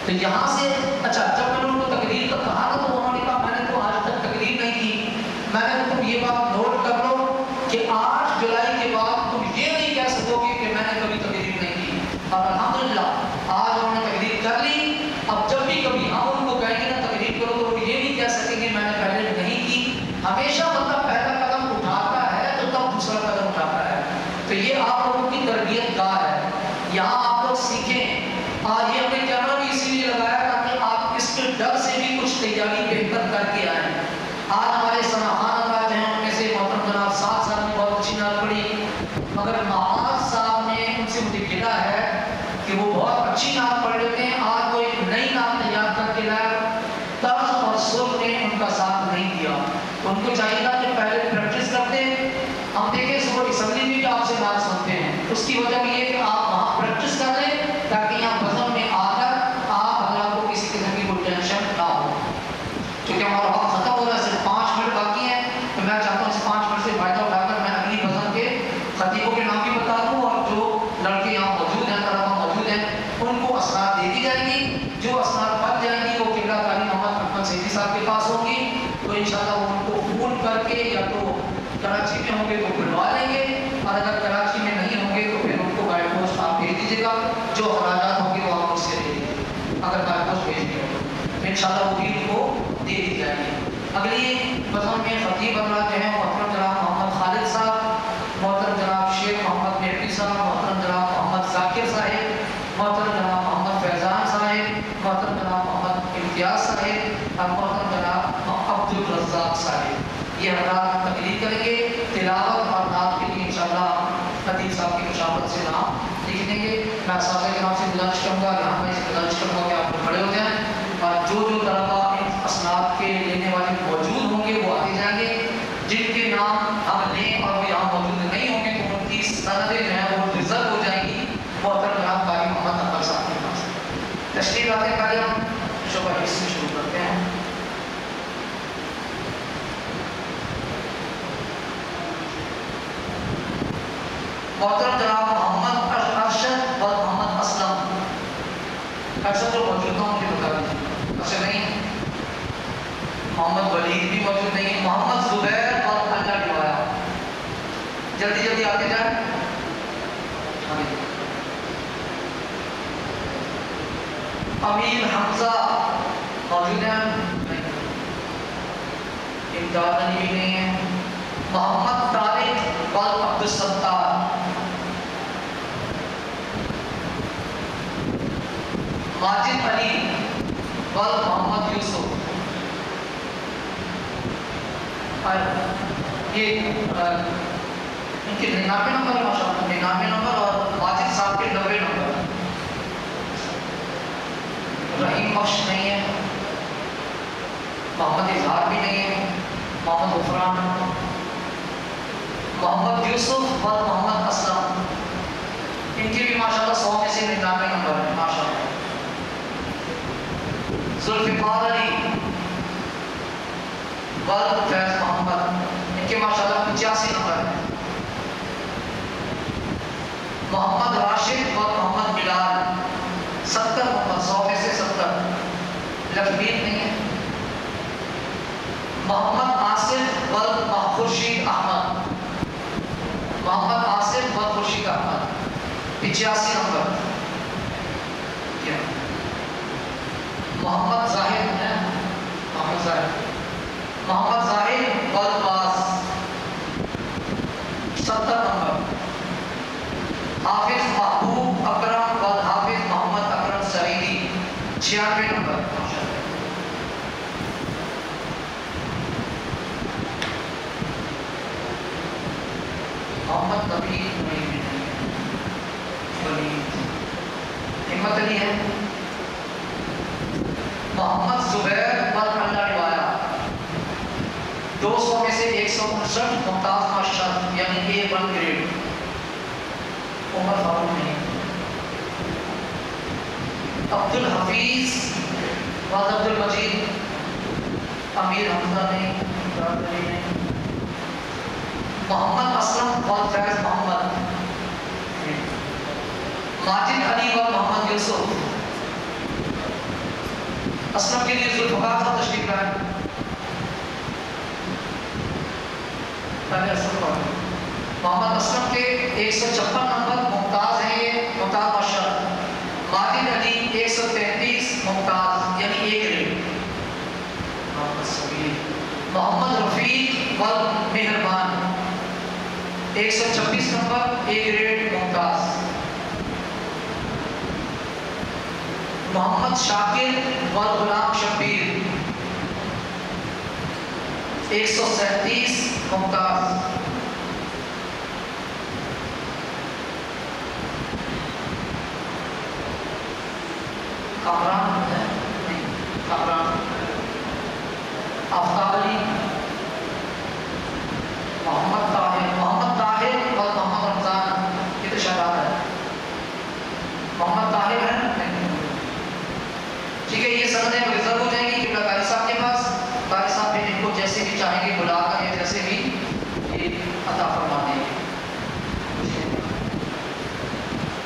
Speaker 1: تو یہاں سے اچھا جب میں نے ان کو تقریر کا کہا نا تو انہوں نے کہا میں نے تو آج تک تقریر نہیں کی۔ میں نے تم یہ بات نوٹ کر لو کہ 8 جولائی کے بعد تم یہ نہیں کہہ سکو گے کہ میں نے کبھی تقریر نہیں کی، اور الحمدللہ آج انہوں نے تقریر کر لی۔ اب جب بھی کبھی ہم ان کو کہیں گے نا تقریر کرو تو وہ یہ نہیں کہہ سکیں گے میں نے پہلے نہیں کی۔ ہمیشہ بندہ پہلا قدم اٹھاتا ہے تو تب دوسرا قدم اٹھاتا ہے۔ تو یہ آپ لوگوں کی تربیت گاہ ہے، یہاں آپ لوگ سیکھیں۔ آج یہ ہم نے کیمرہ بھی اسی لیے لگایا تاکہ آپ اس کے ڈر سے بھی کچھ تیاری بہتر کر کے آئیں۔ آج ہمارے سناخان انداز ہیں، ان میں سے محترم جناب سعد صاحب نے بہت اچھی نعت پڑھی، مگر معاذ صاحب نے ان سے مجھے گلا ہے کہ وہ بہت اچھی نعت پڑھ لیتے ہیں، آج وہ ایک نئی نعت تیار کر کے لائے، طرز اور سر نے ان کا ساتھ نہیں دیا۔ ان کو چاہیے تھا کہ پہلے پریکٹس کرتے۔ ہم دیکھیں صبح اسمبلی میں بھی آپ سے نعت سنتے ہیں، اس کی وجہ بھی یہ کہ آپ وہاں پریکٹس کر لیں تاکہ یہاں بزم میں آ کر آپ حضرات کو کسی قسم کی کوئی ٹینشن نہ ہو۔ کیونکہ ہمارا وقت ختم ہو رہا ہے، صرف 5 منٹ باقی ہیں، تو میں چاہتا ہوں اس 5 منٹ سے فائدہ اٹھا کر میں اگلی بزم کے خطیبوں کے نام بھی بتا دوں، اور جو لڑکے یہاں موجود ہیں، طلبہ موجود ہیں، ان کو اسناد دے دی جائیں گی۔ جو اسناد بچ جائیں گی وہ قبلہ قاری محمد احمد سیدی صاحب کے پاس ہوں گی، تو انشاءاللہ وہ ان کو فون کر کے یا تو کراچی میں ہوں گے تو بلوا لیں گے، اور اگر کراچی میں نہیں ہوں گے تو پھر ان کو بائی پوسٹ آپ بھیج دیجیے گا، جو اخراجات ہوں گے وہ آپ مجھ سے لے لیجیے گا، اگر بائی پوسٹ بھیج دیں تو انشاءاللہ وہ بھی ان کو دے دی جائیں گے۔ اگلی بزم میں خطیب حضرات جو ہیں محترم جناب محمد خالد صاحب، محترم جناب شیخ محمد میٹھی صاحب، محترم جناب محمد ذاکر صاحب، محترم جناب محمد فیضان صاحب، محترم جناب محمد امتیاز صاحب اور محترم جناب عبد الرزاق صاحب، یہ حضرات تقریر کریں گے۔ تلاوت اور نعت کے لیے انشاءاللہ خطیب صاحب کی مشاورت سے نام لکھ دیں گے۔ میں اساتذہ کے نام سے گزارش کروں گا، یہاں میں گزارش کروں گا کہ آپ لوگ کھڑے ہو جائیں، اور جو طلبہ ان اسناد کے لینے والے موجود ہوں گے وہ آتے جائیں گے، جن کے نام ہم لیں اور وہ یہاں موجود نہیں ہوں گے تو ان کی سندیں جو ہیں وہ ریزرو ہو جائیں گی محترم جناب قاری محمد اکبر صاحب کے پاس۔ تشریف لاتے ہیں، پہلے ہم شعبہ حدیث سے شروع کرتے ہیں۔ محترم جناب محمد ارشد محمد ولید بھی موجود نہیں ہے. محمد زبیر اور اللہ ڈوایا. جلدی جلدی آتے جائیں. امیر حمزہ موجود ہیں؟ نہیں. امداد علی بھی نہیں ہے. محمد طارق اور عبدالستار. ماجد علی اور محمد یوسف. یہ ان کے 99 نمبر ہے ماشاء اللہ. 99 نمبر اور ماجد صاحب کے 90 نمبر. رحیم بخش نہیں ہے. محمد اظہار بھی نہیں ہے. محمد غفران. محمد یوسف اور محمد اسلم. ان کے بھی ماشاءاللہ 100 میں سے 99 نمبر ہے ماشاءاللہ. ذوالفقار علی اور فیض محمد. ان کے ماشاءاللہ 85 نمبر ہے. محمد راشد اور محمد بلال 70 نمبر. 100 میں سے 70. لفظیت نہیں ہے. محمد آصف اور خورشید احمد. محمد آصف اور خورشید احمد 85 نمبر. محمد زاہد ہے. محمد زاہد. محمد زاہد اور باز 70 نمبر. حافظ محبوب اکرم اور حافظ محمد اکرم سعیدی 96 نمبر. محمد نبی ہمت علی ہے. محمد زبیر اور اللہ ڈوایا 200 میں سے 159. ممتاز ماشاءاللہ یعنی A1 گریڈ. عمر فاروق نہیں. عبد الحفیظ اور عبد المجید. امیر حمزہ نہیں. محمد اسلم اور فیض محمد. ماجد علی اور محمد یوسف. اسلم کے لیے ذوالفقار صاحب تشریف لائے. محمد اسلم کے 156 نمبر ممتاز ہیں. یہ ممتاز ماشاءاللہ. ماجد علی 133 ممتاز یعنی A گریڈ. محمد رفیق اور مہربان 126 نمبر A گریڈ ممتاز. محمد شاکر اور غلام شبیر 137 ممتاز. کامران نہیں. کامران. آفتاب علی. محمد طاہر. محمد طاہر اور محمد رمضان. یہ تو شہادت ہے. محمد طاہر ہے. ٹھیک ہے. یہ سندیں ریزرو ہو جائیں گی کہ قاری صاحب کے پاس. قاری صاحب پھر ان کو جیسے بھی چاہیں گے بلا کر یا جیسے بھی یہ عطا فرما دیں گے.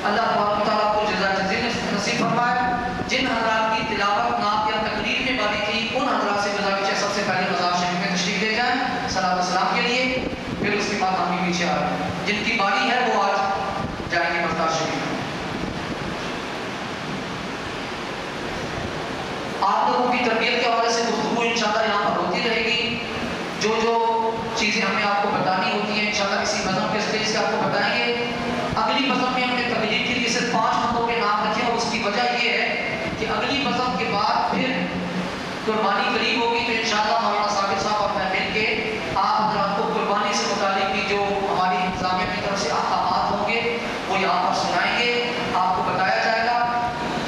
Speaker 1: اللہ تبارک و تعالیٰ کو جزا جزیل نصیب فرمائے. جن حضرات کی تلاوت نعت یا تقریر میں باری تھی ان حضرات سے گزارش ہے سب سے پہلے مزار شریف میں تشریف لے جائیں صلاۃ والسلام کے لیے. پھر اس کے بعد ہم بھی پیچھے آ رہے ہیں. جن کی باری ہے وہ آج جائیں گے مزار شریف میں. آپ لوگوں کی تربیت کے حوالے سے گفتگو انشاءاللہ یہاں پر ہوتی رہے گی. جو چیزیں ہمیں آپ کو بتانی ہوتی ہیں انشاءاللہ کسی مذہب کے اسٹیج سے آپ کو بتائیں گے. اگلی مذہب میں ہم نے تقریر کے لیے صرف 5 نمبروں کے نام رکھے اور اس کی وجہ یہ ہے کہ اگلی مذہب کے بعد پھر قربانی قریب ہوگی تو انشاءاللہ مولانا ثابت صاحب اور میں مل کے آپ حضرات کو قربانی سے متعلق بھی جو ہماری انتظامیہ کی طرف سے احکامات ہوں گے وہ یہاں پر سنائیں گے. آپ کو بتایا جائے گا.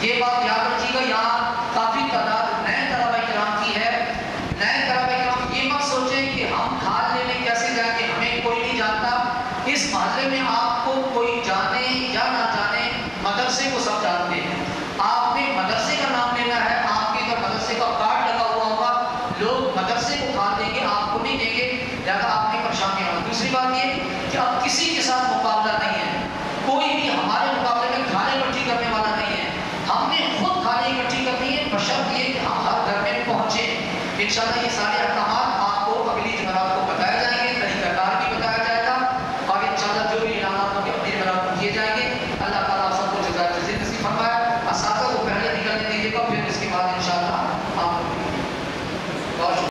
Speaker 1: یہ بات یاد رکھیے گا یہاں کافی تعداد نئے طلبہ کرام کی ہے. نئے طلبہ کرام یہ مت سوچیں کہ ہم کھال لینے کیسے جائیں گے ہمیں کوئی نہیں جانتا. اس محلے میں آپ کو کوئی جانے یا نہ جانے مدرسے کو سب جانتے